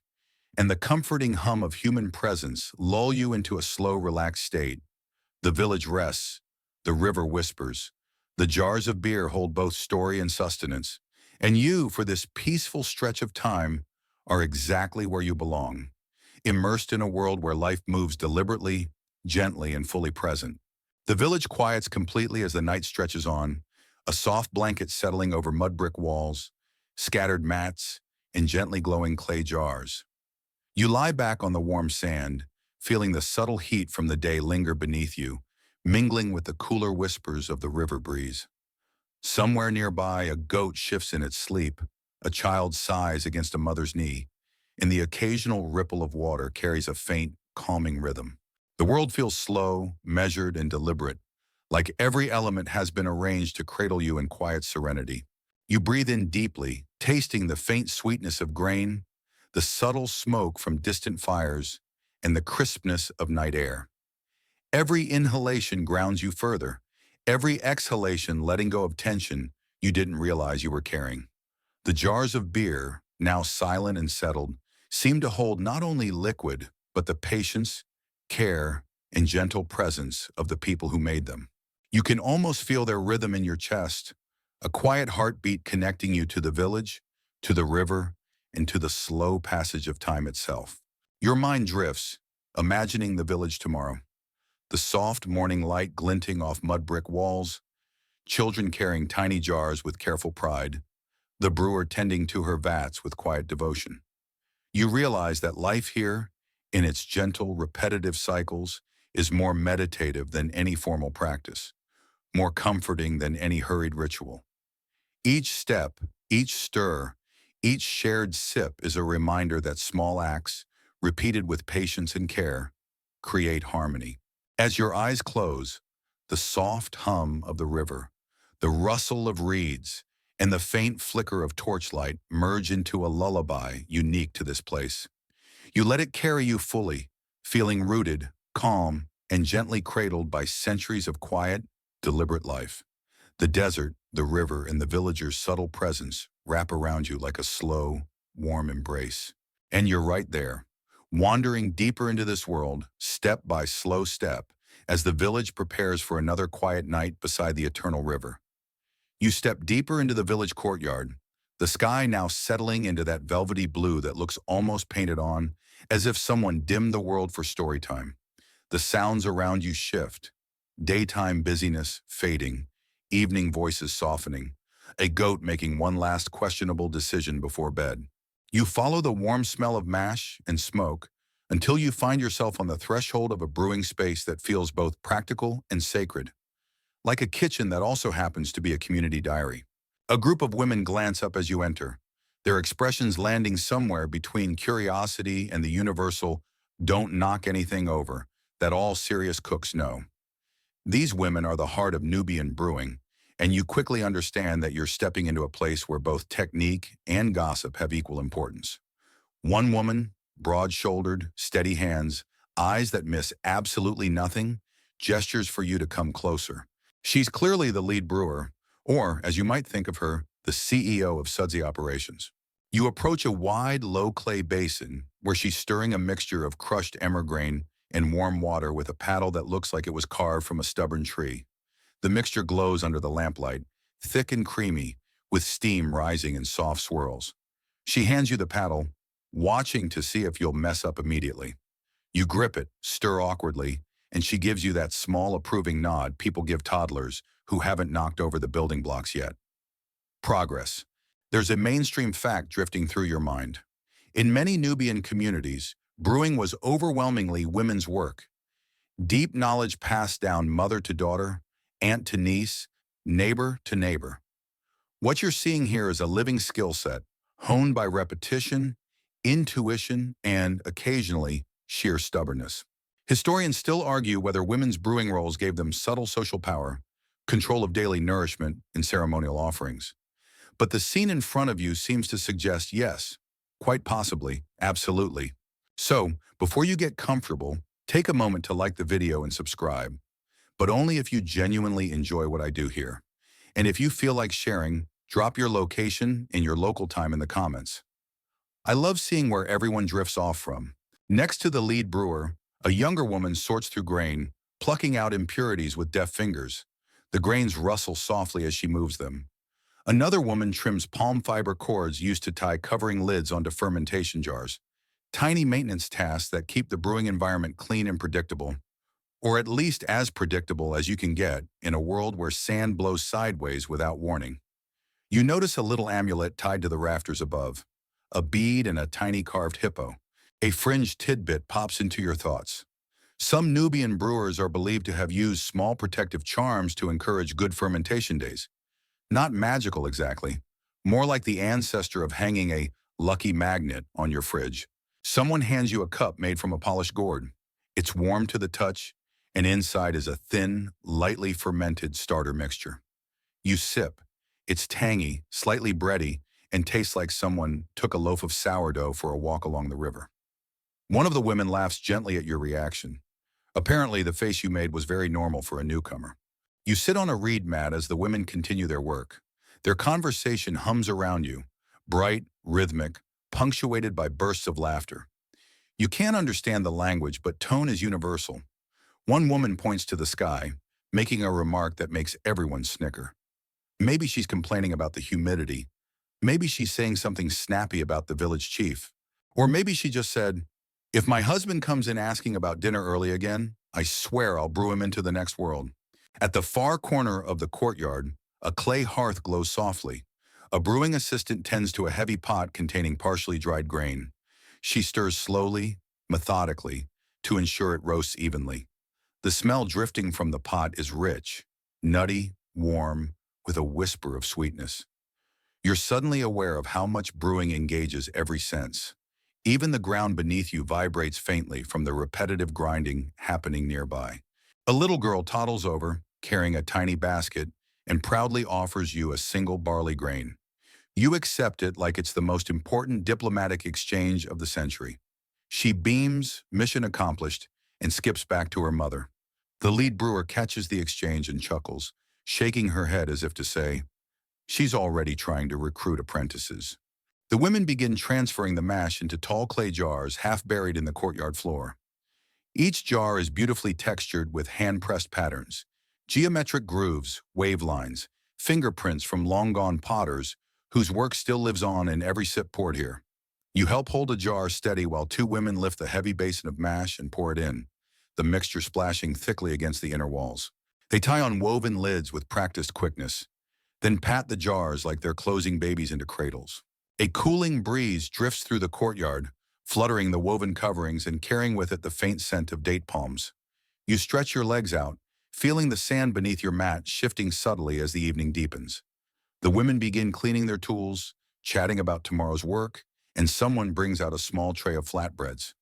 and the comforting hum of human presence lull you into a slow, relaxed state. The village rests, the river whispers, the jars of beer hold both story and sustenance, and you, for this peaceful stretch of time, are exactly where you belong, immersed in a world where life moves deliberately, gently, and fully present. The village quiets completely as the night stretches on, a soft blanket settling over mud brick walls, scattered mats, and gently glowing clay jars. You lie back on the warm sand, feeling the subtle heat from the day linger beneath you, mingling with the cooler whispers of the river breeze. Somewhere nearby, a goat shifts in its sleep, a child sighs against a mother's knee, and the occasional ripple of water carries a faint, calming rhythm. The world feels slow, measured, and deliberate, like every element has been arranged to cradle you in quiet serenity. You breathe in deeply, tasting the faint sweetness of grain, the subtle smoke from distant fires, and the crispness of night air. Every inhalation grounds you further, every exhalation letting go of tension you didn't realize you were carrying. The jars of beer, now silent and settled, seem to hold not only liquid, but the patience, care, and gentle presence of the people who made them. You can almost feel their rhythm in your chest, a quiet heartbeat connecting you to the village, to the river, and to the slow passage of time itself. Your mind drifts, imagining the village tomorrow. The soft morning light glinting off mud brick walls, children carrying tiny jars with careful pride, the brewer tending to her vats with quiet devotion. You realize that life here, in its gentle, repetitive cycles, is more meditative than any formal practice, more comforting than any hurried ritual. Each step, each stir, each shared sip is a reminder that small acts, repeated with patience and care, create harmony. As your eyes close, the soft hum of the river, the rustle of reeds, and the faint flicker of torchlight merge into a lullaby unique to this place. You let it carry you fully, feeling rooted, calm, and gently cradled by centuries of quiet, deliberate life. The desert, the river, and the villager's subtle presence wrap around you like a slow, warm embrace. And you're right there, wandering deeper into this world, step by slow step, as the village prepares for another quiet night beside the eternal river. You step deeper into the village courtyard, the sky now settling into that velvety blue that looks almost painted on, as if someone dimmed the world for story time. The sounds around you shift, daytime busyness fading, evening voices softening, a goat making one last questionable decision before bed. You follow the warm smell of mash and smoke until you find yourself on the threshold of a brewing space that feels both practical and sacred, like a kitchen that also happens to be a community diary. A group of women glance up as you enter, their expressions landing somewhere between curiosity and the universal, "don't knock anything over," that all serious cooks know. These women are the heart of Nubian brewing, and you quickly understand that you're stepping into a place where both technique and gossip have equal importance. One woman, broad-shouldered, steady hands, eyes that miss absolutely nothing, gestures for you to come closer. She's clearly the lead brewer, or, as you might think of her, the CEO of Sudsy Operations. You approach a wide, low clay basin where she's stirring a mixture of crushed emmer grain and warm water with a paddle that looks like it was carved from a stubborn tree. The mixture glows under the lamplight, thick and creamy, with steam rising in soft swirls. She hands you the paddle, watching to see if you'll mess up immediately. You grip it, stir awkwardly, and she gives you that small approving nod people give toddlers who haven't knocked over the building blocks yet. Progress. There's a mainstream fact drifting through your mind. In many Nubian communities, brewing was overwhelmingly women's work. Deep knowledge passed down mother to daughter, aunt to niece, neighbor to neighbor. What you're seeing here is a living skill set, honed by repetition, intuition, and, occasionally, sheer stubbornness. Historians still argue whether women's brewing roles gave them subtle social power, control of daily nourishment, and ceremonial offerings. But the scene in front of you seems to suggest yes, quite possibly, absolutely. So, before you get comfortable, take a moment to like the video and subscribe, but only if you genuinely enjoy what I do here. And if you feel like sharing, drop your location and your local time in the comments. I love seeing where everyone drifts off from. Next to the lead brewer, a younger woman sorts through grain, plucking out impurities with deft fingers. The grains rustle softly as she moves them. Another woman trims palm fiber cords used to tie covering lids onto fermentation jars. Tiny maintenance tasks that keep the brewing environment clean and predictable, or at least as predictable as you can get in a world where sand blows sideways without warning. You notice a little amulet tied to the rafters above, a bead and a tiny carved hippo. A fringed tidbit pops into your thoughts. Some Nubian brewers are believed to have used small protective charms to encourage good fermentation days. Not magical exactly, more like the ancestor of hanging a lucky magnet on your fridge. Someone hands you a cup made from a polished gourd. It's warm to the touch, and inside is a thin, lightly fermented starter mixture. You sip. It's tangy, slightly bready, and tastes like someone took a loaf of sourdough for a walk along the river. One of the women laughs gently at your reaction. Apparently, the face you made was very normal for a newcomer. You sit on a reed mat as the women continue their work. Their conversation hums around you, bright, rhythmic, punctuated by bursts of laughter. You can't understand the language, but tone is universal. One woman points to the sky, making a remark that makes everyone snicker. Maybe she's complaining about the humidity. Maybe she's saying something snappy about the village chief. Or maybe she just said, "If my husband comes in asking about dinner early again, I swear I'll brew him into the next world." At the far corner of the courtyard, a clay hearth glows softly. A brewing assistant tends to a heavy pot containing partially dried grain. She stirs slowly, methodically, to ensure it roasts evenly. The smell drifting from the pot is rich, nutty, warm, with a whisper of sweetness. You're suddenly aware of how much brewing engages every sense. Even the ground beneath you vibrates faintly from the repetitive grinding happening nearby. A little girl toddles over, carrying a tiny basket, and proudly offers you a single barley grain. You accept it like it's the most important diplomatic exchange of the century. She beams, mission accomplished, and skips back to her mother. The lead brewer catches the exchange and chuckles, shaking her head as if to say, she's already trying to recruit apprentices. The women begin transferring the mash into tall clay jars half buried in the courtyard floor. Each jar is beautifully textured with hand-pressed patterns, geometric grooves, wave lines, fingerprints from long-gone potters whose work still lives on in every sip poured here. You help hold a jar steady while two women lift the heavy basin of mash and pour it in, the mixture splashing thickly against the inner walls. They tie on woven lids with practiced quickness, then pat the jars like they're closing babies into cradles. A cooling breeze drifts through the courtyard, fluttering the woven coverings and carrying with it the faint scent of date palms. You stretch your legs out, feeling the sand beneath your mat shifting subtly as the evening deepens. The women begin cleaning their tools, chatting about tomorrow's work, and someone brings out a small tray of flatbreads.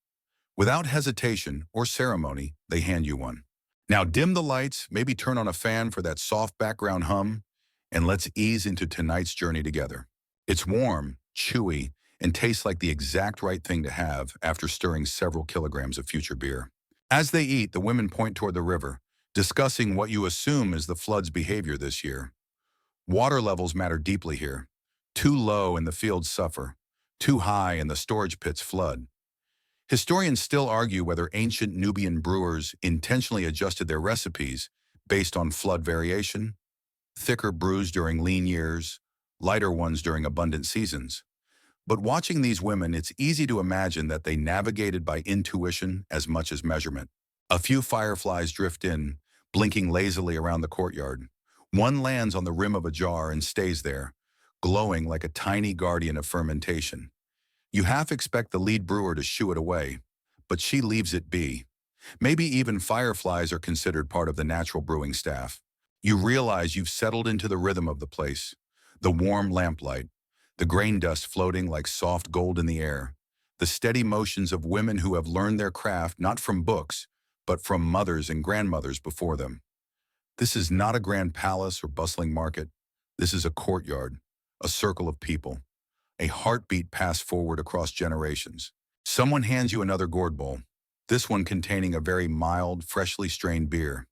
Without hesitation or ceremony, they hand you one. Now dim the lights, maybe turn on a fan for that soft background hum, and let's ease into tonight's journey together. It's warm, chewy, and tastes like the exact right thing to have after stirring several kilograms of future beer. As they eat, the women point toward the river, discussing what you assume is the flood's behavior this year. Water levels matter deeply here. Too low and the fields suffer. too high and the storage pits flood. Historians still argue whether ancient Nubian brewers intentionally adjusted their recipes based on flood variation, thicker brews during lean years, lighter ones during abundant seasons. But watching these women, it's easy to imagine that they navigated by intuition as much as measurement. A few fireflies drift in, blinking lazily around the courtyard. One lands on the rim of a jar and stays there, glowing like a tiny guardian of fermentation. You half expect the lead brewer to shoo it away, but she leaves it be. Maybe even fireflies are considered part of the natural brewing staff. You realize you've settled into the rhythm of the place, the warm lamplight, the grain dust floating like soft gold in the air, the steady motions of women who have learned their craft not from books, but from mothers and grandmothers before them. This is not a grand palace or bustling market. This is a courtyard, a circle of people, a heartbeat passed forward across generations. Someone hands you another gourd bowl, this one containing a very mild, freshly strained beer.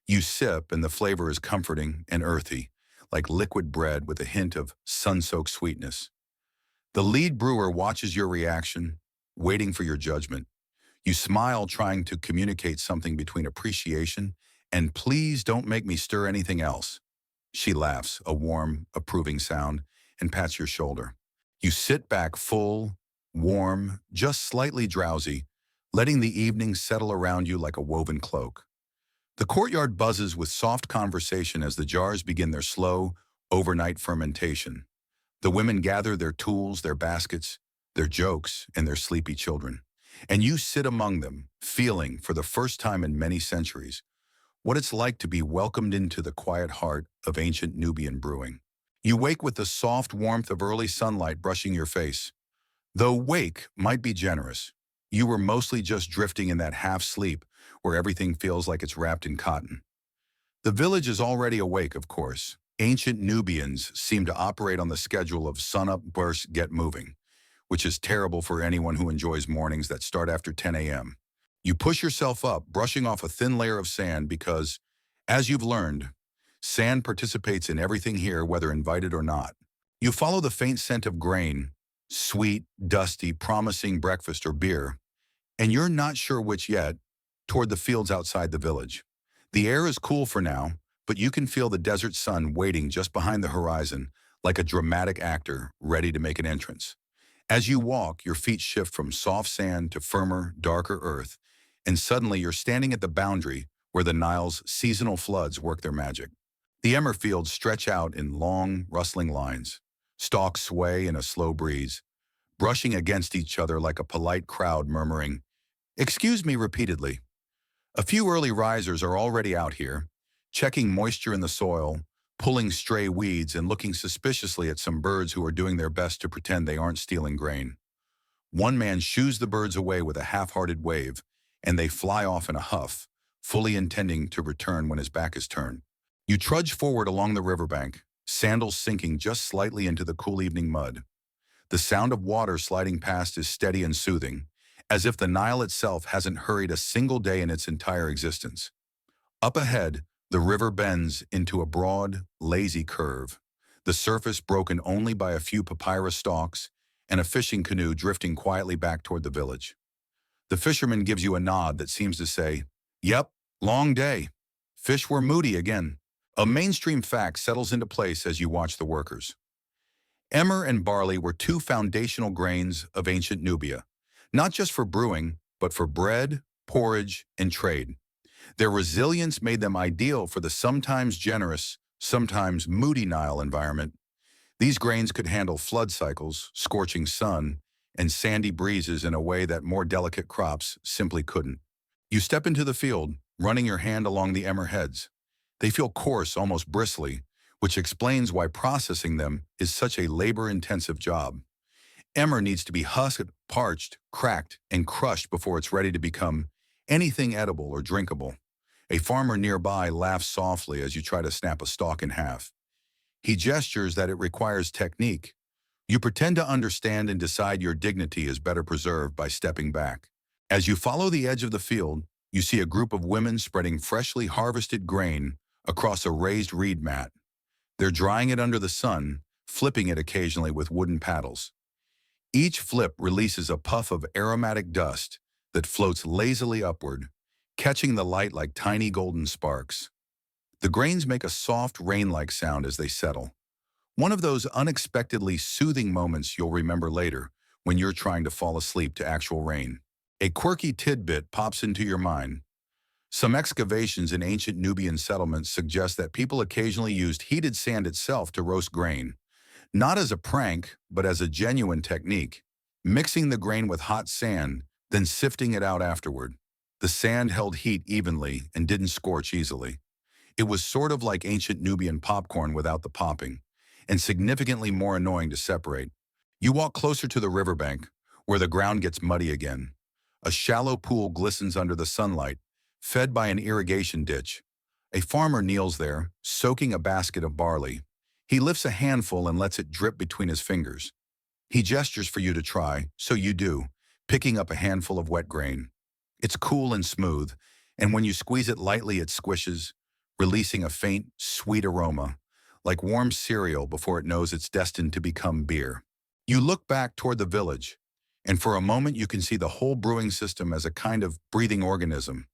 You sip, and the flavor is comforting and earthy, like liquid bread with a hint of sun-soaked sweetness. The lead brewer watches your reaction, waiting for your judgment. You smile, trying to communicate something between appreciation and "please don't make me stir anything else." She laughs, a warm, approving sound, and pats your shoulder. You sit back full, warm, just slightly drowsy, letting the evening settle around you like a woven cloak. The courtyard buzzes with soft conversation as the jars begin their slow, overnight fermentation. The women gather their tools, their baskets, their jokes, and their sleepy children. And you sit among them, feeling, for the first time in many centuries, what it's like to be welcomed into the quiet heart of ancient Nubian brewing. You wake with the soft warmth of early sunlight brushing your face. Though wake might be generous, you were mostly just drifting in that half-sleep where everything feels like it's wrapped in cotton. The village is already awake, of course. Ancient Nubians seem to operate on the schedule of sunup, burst, get moving, which is terrible for anyone who enjoys mornings that start after 10 a.m. You push yourself up, brushing off a thin layer of sand because, as you've learned, sand participates in everything here, whether invited or not. You follow the faint scent of grain, sweet, dusty, promising breakfast or beer, and you're not sure which yet, toward the fields outside the village. The air is cool for now, but you can feel the desert sun waiting just behind the horizon, like a dramatic actor ready to make an entrance. As you walk, your feet shift from soft sand to firmer, darker earth, and suddenly you're standing at the boundary where the Nile's seasonal floods work their magic. The emmer fields stretch out in long, rustling lines. Stalks sway in a slow breeze, brushing against each other like a polite crowd murmuring, "Excuse me," repeatedly. A few early risers are already out here, checking moisture in the soil, pulling stray weeds, and looking suspiciously at some birds who are doing their best to pretend they aren't stealing grain. One man shoos the birds away with a half-hearted wave, and they fly off in a huff, fully intending to return when his back is turned. You trudge forward along the riverbank, sandals sinking just slightly into the cool evening mud. The sound of water sliding past is steady and soothing, as if the Nile itself hasn't hurried a single day in its entire existence. Up ahead, the river bends into a broad, lazy curve, the surface broken only by a few papyrus stalks and a fishing canoe drifting quietly back toward the village. The fisherman gives you a nod that seems to say, "Yep, long day. Fish were moody again." A mainstream fact settles into place as you watch the workers. Emmer and barley were two foundational grains of ancient Nubia, not just for brewing, but for bread, porridge, and trade. Their resilience made them ideal for the sometimes generous, sometimes moody Nile environment. These grains could handle flood cycles, scorching sun, and sandy breezes in a way that more delicate crops simply couldn't. You step into the field, running your hand along the emmer heads. They feel coarse, almost bristly, which explains why processing them is such a labor-intensive job. Emmer needs to be husked, parched, cracked, and crushed before it's ready to become anything edible or drinkable. A farmer nearby laughs softly as you try to snap a stalk in half. He gestures that it requires technique. You pretend to understand and decide your dignity is better preserved by stepping back. As you follow the edge of the field, you see a group of women spreading freshly harvested grain across a raised reed mat. They're drying it under the sun, flipping it occasionally with wooden paddles. Each flip releases a puff of aromatic dust that floats lazily upward, catching the light like tiny golden sparks. The grains make a soft rain-like sound as they settle. One of those unexpectedly soothing moments you'll remember later when you're trying to fall asleep to actual rain. A quirky tidbit pops into your mind. Some excavations in ancient Nubian settlements suggest that people occasionally used heated sand itself to roast grain, not as a prank, but as a genuine technique, mixing the grain with hot sand, then sifting it out afterward. The sand held heat evenly and didn't scorch easily. It was sort of like ancient Nubian popcorn without the popping, and significantly more annoying to separate. You walk closer to the riverbank, where the ground gets muddy again. A shallow pool glistens under the sunlight, fed by an irrigation ditch. A farmer kneels there, soaking a basket of barley. He lifts a handful and lets it drip between his fingers. He gestures for you to try, so you do, picking up a handful of wet grain. It's cool and smooth, and when you squeeze it lightly it squishes, releasing a faint, sweet aroma, like warm cereal before it knows it's destined to become beer. You look back toward the village, and for a moment you can see the whole brewing system as a kind of breathing organism.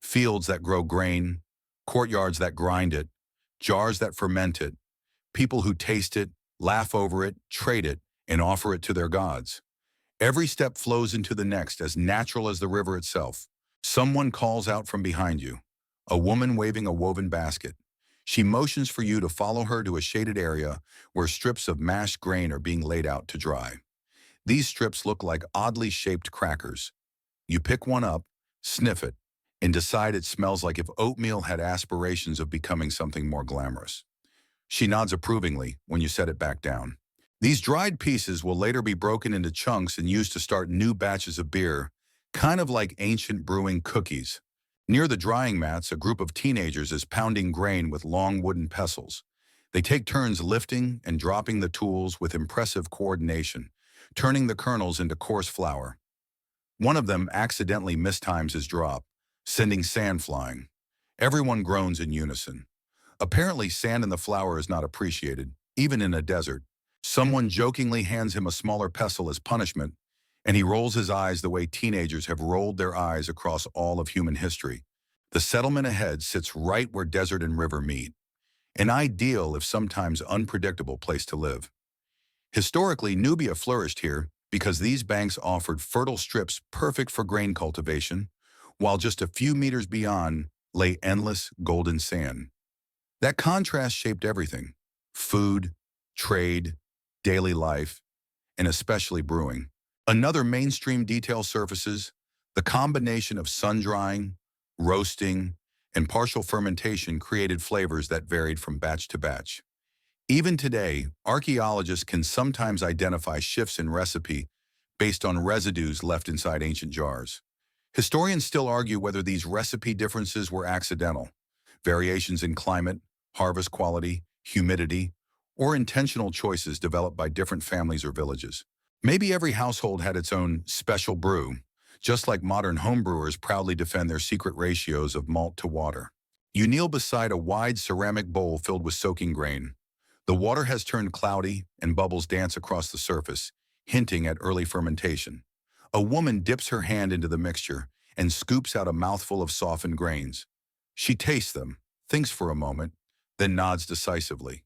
Fields that grow grain, courtyards that grind it, jars that ferment it, people who taste it, laugh over it, trade it, and offer it to their gods. Every step flows into the next as natural as the river itself. Someone calls out from behind you, a woman waving a woven basket. She motions for you to follow her to a shaded area where strips of mashed grain are being laid out to dry. These strips look like oddly shaped crackers. You pick one up, sniff it, and decide it smells like if oatmeal had aspirations of becoming something more glamorous. She nods approvingly when you set it back down. These dried pieces will later be broken into chunks and used to start new batches of beer, kind of like ancient brewing cookies. Near the drying mats, a group of teenagers is pounding grain with long wooden pestles. They take turns lifting and dropping the tools with impressive coordination, turning the kernels into coarse flour. One of them accidentally mistimes his drop, sending sand flying. Everyone groans in unison. Apparently, sand in the flour is not appreciated, even in a desert. Someone jokingly hands him a smaller pestle as punishment, and he rolls his eyes the way teenagers have rolled their eyes across all of human history. The settlement ahead sits right where desert and river meet, an ideal if sometimes unpredictable place to live. Historically, Nubia flourished here because these banks offered fertile strips perfect for grain cultivation, while just a few meters beyond lay endless golden sand. That contrast shaped everything: food, trade, daily life, and especially brewing. Another mainstream detail surfaces: the combination of sun-drying, roasting, and partial fermentation created flavors that varied from batch to batch. Even today, archaeologists can sometimes identify shifts in recipe based on residues left inside ancient jars. Historians still argue whether these recipe differences were accidental, variations in climate, harvest quality, humidity, or intentional choices developed by different families or villages. Maybe every household had its own special brew, just like modern homebrewers proudly defend their secret ratios of malt to water. You kneel beside a wide ceramic bowl filled with soaking grain. The water has turned cloudy and bubbles dance across the surface, hinting at early fermentation. A woman dips her hand into the mixture and scoops out a mouthful of softened grains. She tastes them, thinks for a moment, then nods decisively.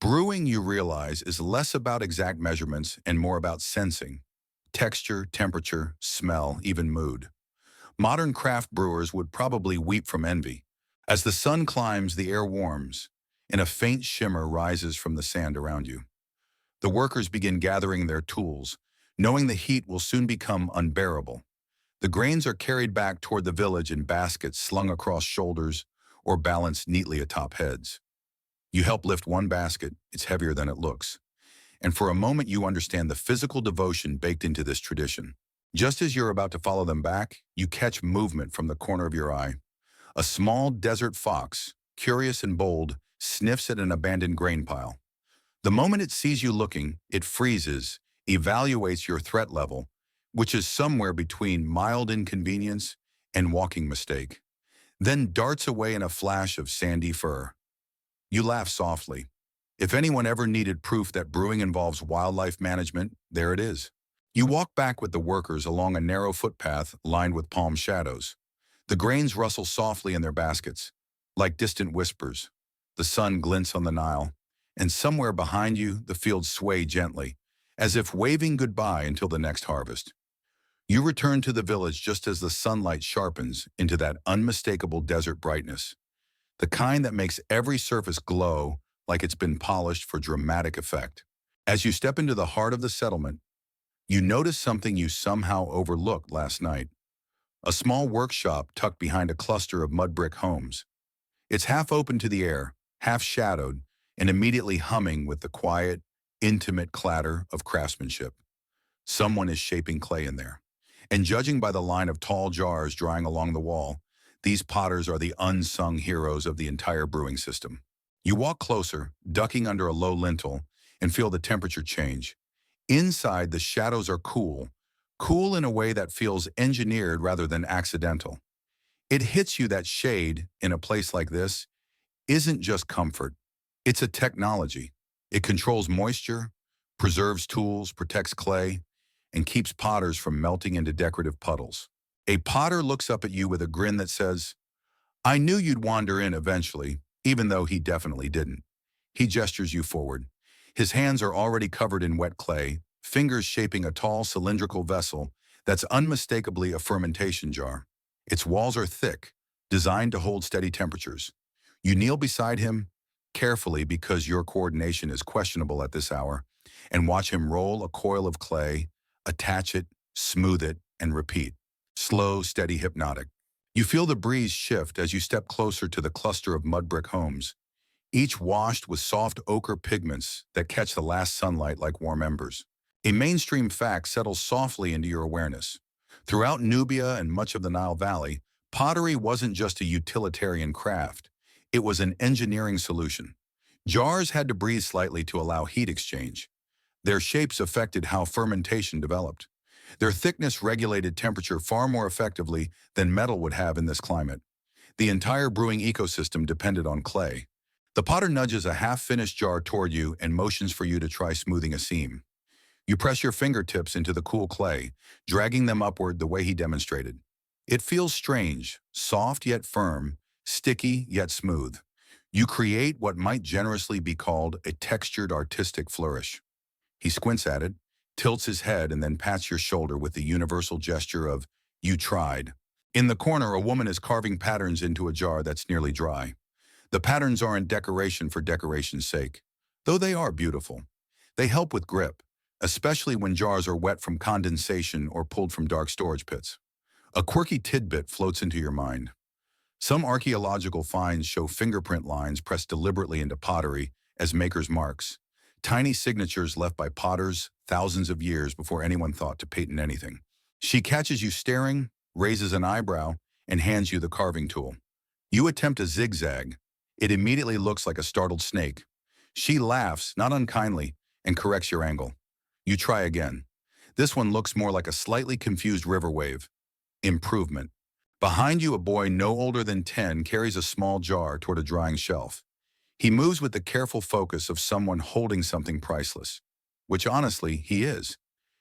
Brewing, you realize, is less about exact measurements and more about sensing: texture, temperature, smell, even mood. Modern craft brewers would probably weep from envy. As the sun climbs, the air warms, and a faint shimmer rises from the sand around you. The workers begin gathering their tools, knowing the heat will soon become unbearable. The grains are carried back toward the village in baskets slung across shoulders or balanced neatly atop heads. You help lift one basket; it's heavier than it looks. And for a moment you understand the physical devotion baked into this tradition. Just as you're about to follow them back, you catch movement from the corner of your eye. A small desert fox, curious and bold, sniffs at an abandoned grain pile. The moment it sees you looking, it freezes, evaluates your threat level, which is somewhere between mild inconvenience and walking mistake, then darts away in a flash of sandy fur. You laugh softly. If anyone ever needed proof that brewing involves wildlife management, there it is. You walk back with the workers along a narrow footpath lined with palm shadows. The grains rustle softly in their baskets, like distant whispers. The sun glints on the Nile, and somewhere behind you the fields sway gently, as if waving goodbye until the next harvest. You return to the village just as the sunlight sharpens into that unmistakable desert brightness, the kind that makes every surface glow like it's been polished for dramatic effect. As you step into the heart of the settlement, you notice something you somehow overlooked last night. A small workshop tucked behind a cluster of mud brick homes. It's half open to the air, half shadowed, and immediately humming with the quiet, intimate clatter of craftsmanship. Someone is shaping clay in there. And judging by the line of tall jars drying along the wall, these potters are the unsung heroes of the entire brewing system. You walk closer, ducking under a low lintel, and feel the temperature change. Inside, the shadows are cool, cool in a way that feels engineered rather than accidental. It hits you that shade, in a place like this, isn't just comfort. It's a technology. It controls moisture, preserves tools, protects clay, and keeps potters from melting into decorative puddles. A potter looks up at you with a grin that says, "I knew you'd wander in eventually," even though he definitely didn't. He gestures you forward. His hands are already covered in wet clay, fingers shaping a tall cylindrical vessel that's unmistakably a fermentation jar. Its walls are thick, designed to hold steady temperatures. You kneel beside him, carefully because your coordination is questionable at this hour, and watch him roll a coil of clay, attach it, smooth it, and repeat. Slow, steady, hypnotic. You feel the breeze shift as you step closer to the cluster of mud brick homes, each washed with soft ochre pigments that catch the last sunlight like warm embers. A mainstream fact settles softly into your awareness. Throughout Nubia and much of the Nile Valley, pottery wasn't just a utilitarian craft. It was an engineering solution. Jars had to breathe slightly to allow heat exchange. Their shapes affected how fermentation developed. Their thickness regulated temperature far more effectively than metal would have in this climate. The entire brewing ecosystem depended on clay. The potter nudges a half-finished jar toward you and motions for you to try smoothing a seam. You press your fingertips into the cool clay, dragging them upward the way he demonstrated. It feels strange, soft yet firm, sticky yet smooth. You create what might generously be called a textured artistic flourish. He squints at it, tilts his head, and then pats your shoulder with the universal gesture of, "You tried." In the corner, a woman is carving patterns into a jar that's nearly dry. The patterns aren't decoration for decoration's sake, though they are beautiful. They help with grip, especially when jars are wet from condensation or pulled from dark storage pits. A quirky tidbit floats into your mind. Some archaeological finds show fingerprint lines pressed deliberately into pottery as makers' marks, tiny signatures left by potters thousands of years before anyone thought to patent anything. She catches you staring, raises an eyebrow, and hands you the carving tool. You attempt a zigzag. It immediately looks like a startled snake. She laughs, not unkindly, and corrects your angle. You try again. This one looks more like a slightly confused river wave. Improvement. Behind you, a boy no older than 10 carries a small jar toward a drying shelf. He moves with the careful focus of someone holding something priceless, which honestly, he is.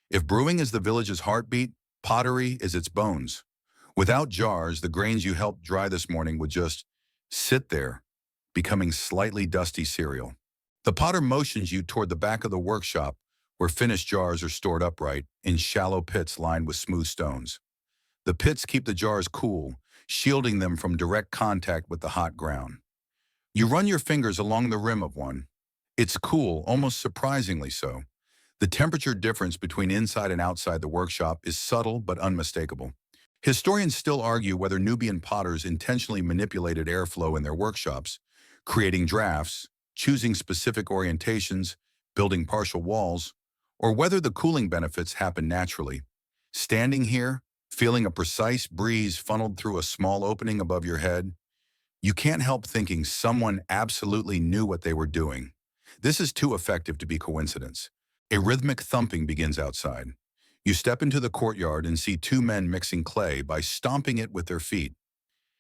If brewing is the village's heartbeat, pottery is its bones. Without jars, the grains you helped dry this morning would just sit there, becoming slightly dusty cereal. The potter motions you toward the back of the workshop, where finished jars are stored upright in shallow pits lined with smooth stones. The pits keep the jars cool, shielding them from direct contact with the hot ground. You run your fingers along the rim of one. It's cool, almost surprisingly so. The temperature difference between inside and outside the workshop is subtle but unmistakable. Historians still argue whether Nubian potters intentionally manipulated airflow in their workshops, creating drafts, choosing specific orientations, building partial walls, or whether the cooling benefits happen naturally. Standing here, feeling a precise breeze funneled through a small opening above your head, you can't help thinking someone absolutely knew what they were doing. This is too effective to be coincidence. A rhythmic thumping begins outside. You step into the courtyard and see two men mixing clay by stomping it with their feet.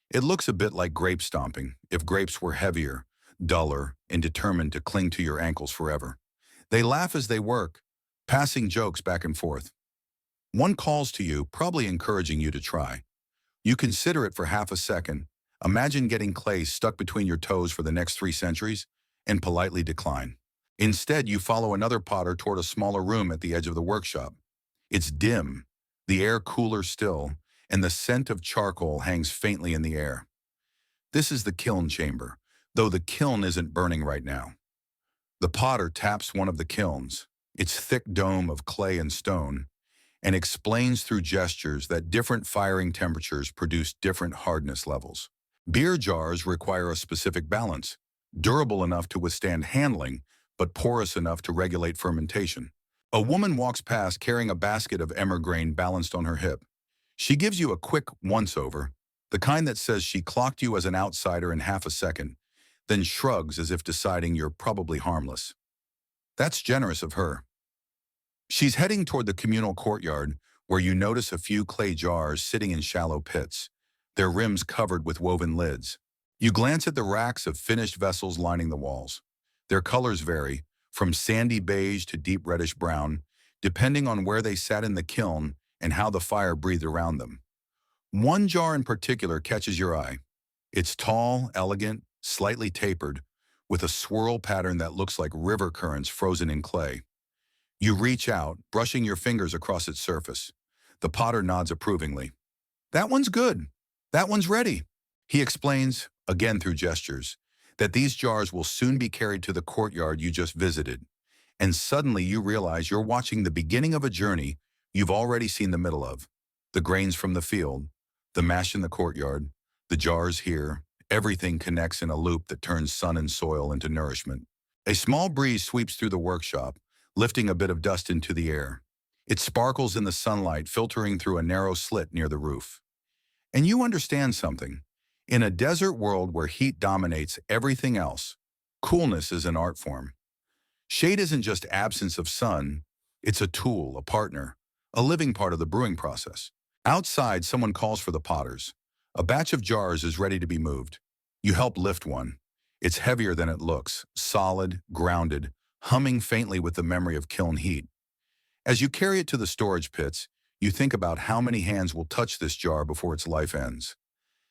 It looks a bit like grape stomping, if grapes were heavier, duller, and determined to cling to your ankles forever. They laugh as they work, passing jokes back and forth. One calls to you, probably encouraging you to try. You consider it for half a second. Imagine getting clay stuck between your toes for the next 3 centuries and politely decline. Instead, you follow another potter toward a smaller room at the edge of the workshop. It's dim, the air cooler still, and the scent of charcoal hangs faintly in the air. This is the kiln chamber, though the kiln isn't burning right now. The potter taps one of the kilns, its thick dome of clay and stone, and explains through gestures that different firing temperatures produce different hardness levels. Beer jars require a specific balance, durable enough to withstand handling, but porous enough to regulate fermentation. A woman walks past carrying a basket of emmer grain balanced on her hip. She gives you a quick once-over, the kind that says she clocked you as an outsider in half a second, then shrugs as if deciding you're probably harmless. That's generous of her. She's heading toward the communal courtyard, where you notice a few clay jars sitting in shallow pits, their rims covered with woven lids. You glance at the racks of finished vessels lining the walls. Their colors vary, from sandy beige to deep reddish brown, depending on where they sat in the kiln and how the fire breathed around them. One jar in particular catches your eye. It's tall, elegant, slightly tapered, with a swirl pattern that looks like river currents frozen in clay. You reach out, brushing your fingers across its surface. The potter nods approvingly. That one's good. That one's ready. He explains, again through gestures, that these jars will soon be carried to the courtyard you just visited. And suddenly you realize you're watching the beginning of a journey you've already seen the middle of. The grains from the field, the mash in the courtyard, the jars here, everything connects in a loop that turns sun and soil into nourishment. A small breeze sweeps through the workshop, lifting a bit of dust into the air. It sparkles in the sunlight, filtering through a narrow slit near the roof. And you understand something. In a desert world where heat dominates everything else, coolness is an art form. Shade isn't just absence of sun, it's a tool, a partner, a living part of the brewing process. Outside, someone calls for the potters. A batch of jars is ready to be moved. You help lift one. It's heavier than it looks, solid, grounded, humming faintly with the memory of kiln heat. As you carry it to the storage pits, you think about how many hands will touch this jar before its life ends,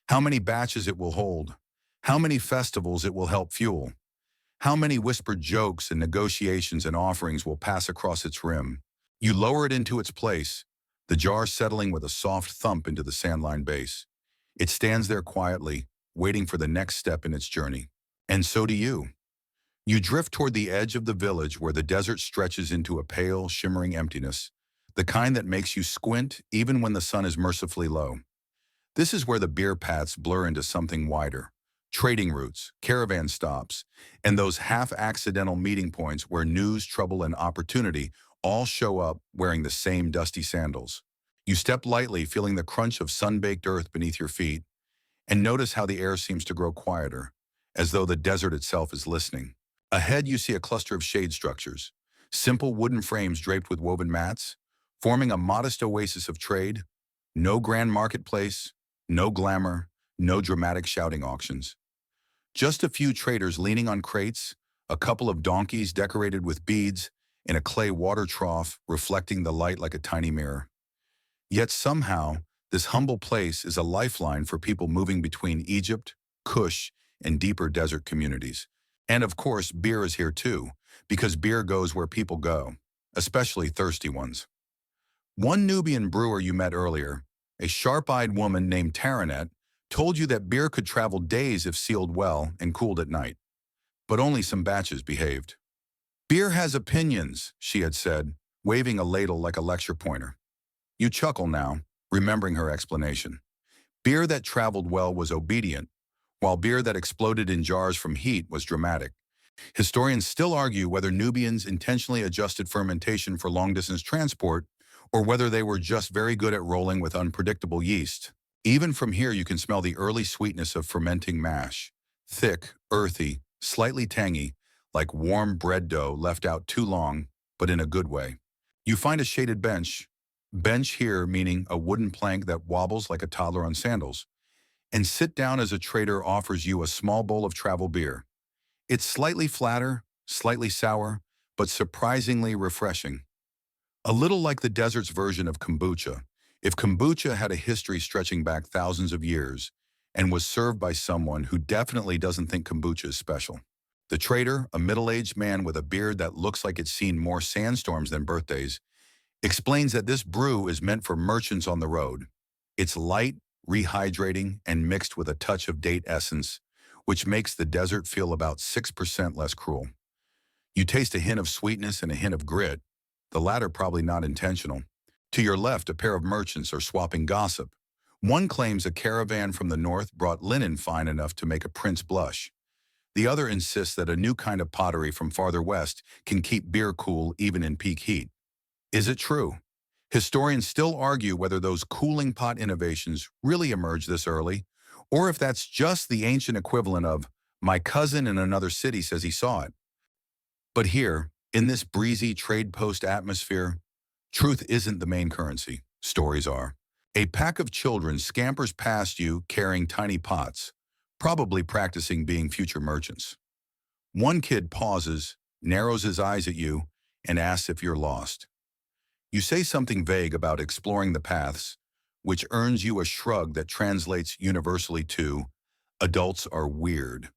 how many batches it will hold, how many festivals it will help fuel, how many whispered jokes and negotiations and offerings will pass across its rim. You lower it into its place, the jar settling with a soft thump into the sandline base. It stands there quietly, waiting for the next step in its journey. And so do you. You drift toward the edge of the village where the desert stretches into a pale, shimmering emptiness, the kind that makes you squint even when the sun is mercifully low. This is where the beer paths blur into something wider. Trading routes, caravan stops, and those half-accidental meeting points where news, trouble, and opportunity all show up wearing the same dusty sandals. You step lightly, feeling the crunch of sun-baked earth beneath your feet, and notice how the air seems to grow quieter, as though the desert itself is listening. Ahead, you see a cluster of shade structures, simple wooden frames draped with woven mats, forming a modest oasis of trade. No grand marketplace, no glamour, no dramatic shouting auctions. Just a few traders leaning on crates, a couple of donkeys decorated with beads, and a clay water trough reflecting the light like a tiny mirror. Yet somehow, this humble place is a lifeline for people moving between Egypt, Kush, and deeper desert communities. And of course, beer is here too, because beer goes where people go, especially thirsty ones. One Nubian brewer you met earlier, a sharp-eyed woman named Taranet, told you that beer could travel days if sealed well and cooled at night. But only some batches behaved. Beer has opinions, she had said, waving a ladle like a lecture pointer. You chuckle now, remembering her explanation. Beer that traveled well was obedient, while beer that exploded in jars from heat was dramatic. Historians still argue whether Nubians intentionally adjusted fermentation for long-distance transport or whether they were just very good at rolling with unpredictable yeast. Even from here you can smell the early sweetness of fermenting mash. Thick, earthy, slightly tangy, like warm bread dough left out too long, but in a good way. You find a shaded bench. Bench here meaning a wooden plank that wobbles like a toddler on sandals. And sit down as a trader offers you a small bowl of travel beer. It's slightly flatter, slightly sour, but surprisingly refreshing. A little like the desert's version of kombucha. If kombucha had a history stretching back thousands of years and was served by someone who definitely doesn't think kombucha is special. The trader, a middle-aged man with a beard that looks like it's seen more sandstorms than birthdays, explains that this brew is meant for merchants on the road. It's light, rehydrating, and mixed with a touch of date essence, which makes the desert feel about 6% less cruel. You taste a hint of sweetness and a hint of grit, the latter probably not intentional. To your left, a pair of merchants are swapping gossip. One claims a caravan from the north brought linen fine enough to make a prince blush. The other insists that a new kind of pottery from farther west can keep beer cool even in peak heat. Is it true? Historians still argue whether those cooling pot innovations really emerged this early, or if that's just the ancient equivalent of, my cousin in another city says he saw it. But here, in this breezy trade post atmosphere, truth isn't the main currency, stories are. A pack of children scampers past you carrying tiny pots, probably practicing being future merchants. One kid pauses, narrows his eyes at you, and asks if you're lost. You say something vague about exploring the paths, which earns you a shrug that translates universally to, adults are weird.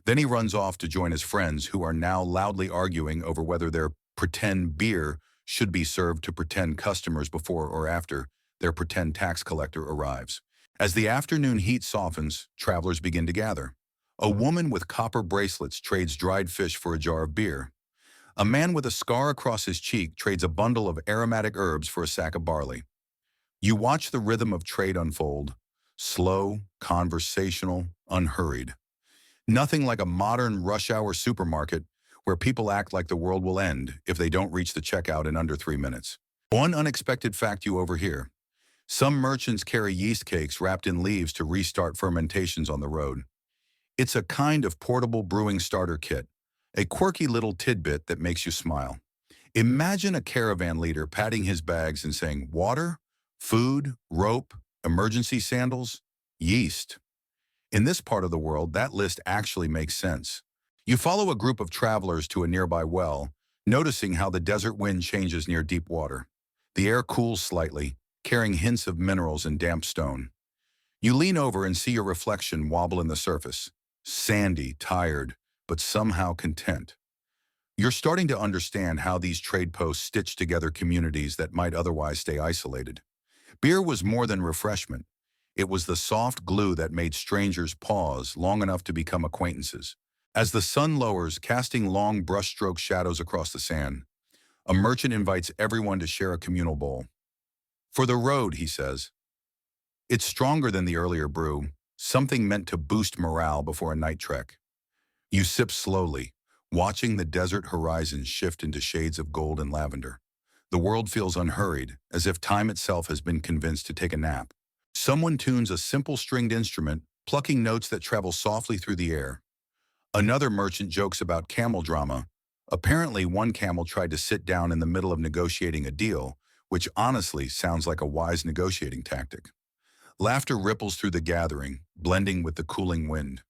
Then he runs off to join his friends who are now loudly arguing over whether their pretend beer should be served to pretend customers before or after their pretend tax collector arrives. As the afternoon heat softens, travelers begin to gather. A woman with copper bracelets trades dried fish for a jar of beer. A man with a scar across his cheek trades a bundle of aromatic herbs for a sack of barley. You watch the rhythm of trade unfold, slow, conversational, unhurried. Nothing like a modern rush-hour supermarket where people act like the world will end if they don't reach the checkout in under 3 minutes. One unexpected fact you overhear. Some merchants carry yeast cakes wrapped in leaves to restart fermentations on the road. It's a kind of portable brewing starter kit, a quirky little tidbit that makes you smile. Imagine a caravan leader patting his bags and saying, water, food, rope, emergency sandals, yeast. In this part of the world, that list actually makes sense. You follow a group of travelers to a nearby well, noticing how the desert wind changes near deep water. The air cools slightly, carrying hints of minerals and damp stone. You lean over and see your reflection wobble in the surface, sandy, tired, but somehow content. You're starting to understand how these trade posts stitch together communities that might otherwise stay isolated. Beer was more than refreshment. It was the soft glue that made strangers pause long enough to become acquaintances. As the sun lowers, casting long brushstroke shadows across the sand, a merchant invites everyone to share a communal bowl. For the road, he says. It's stronger than the earlier brew, something meant to boost morale before a night trek. You sip slowly, watching the desert horizon shift into shades of gold and lavender. The world feels unhurried, as if time itself has been convinced to take a nap. Someone tunes a simple stringed instrument, plucking notes that travel softly through the air. Another merchant jokes about camel drama. Apparently, one camel tried to sit down in the middle of negotiating a deal, which honestly sounds like a wise negotiating tactic. Laughter ripples through the gathering, blending with the cooling wind.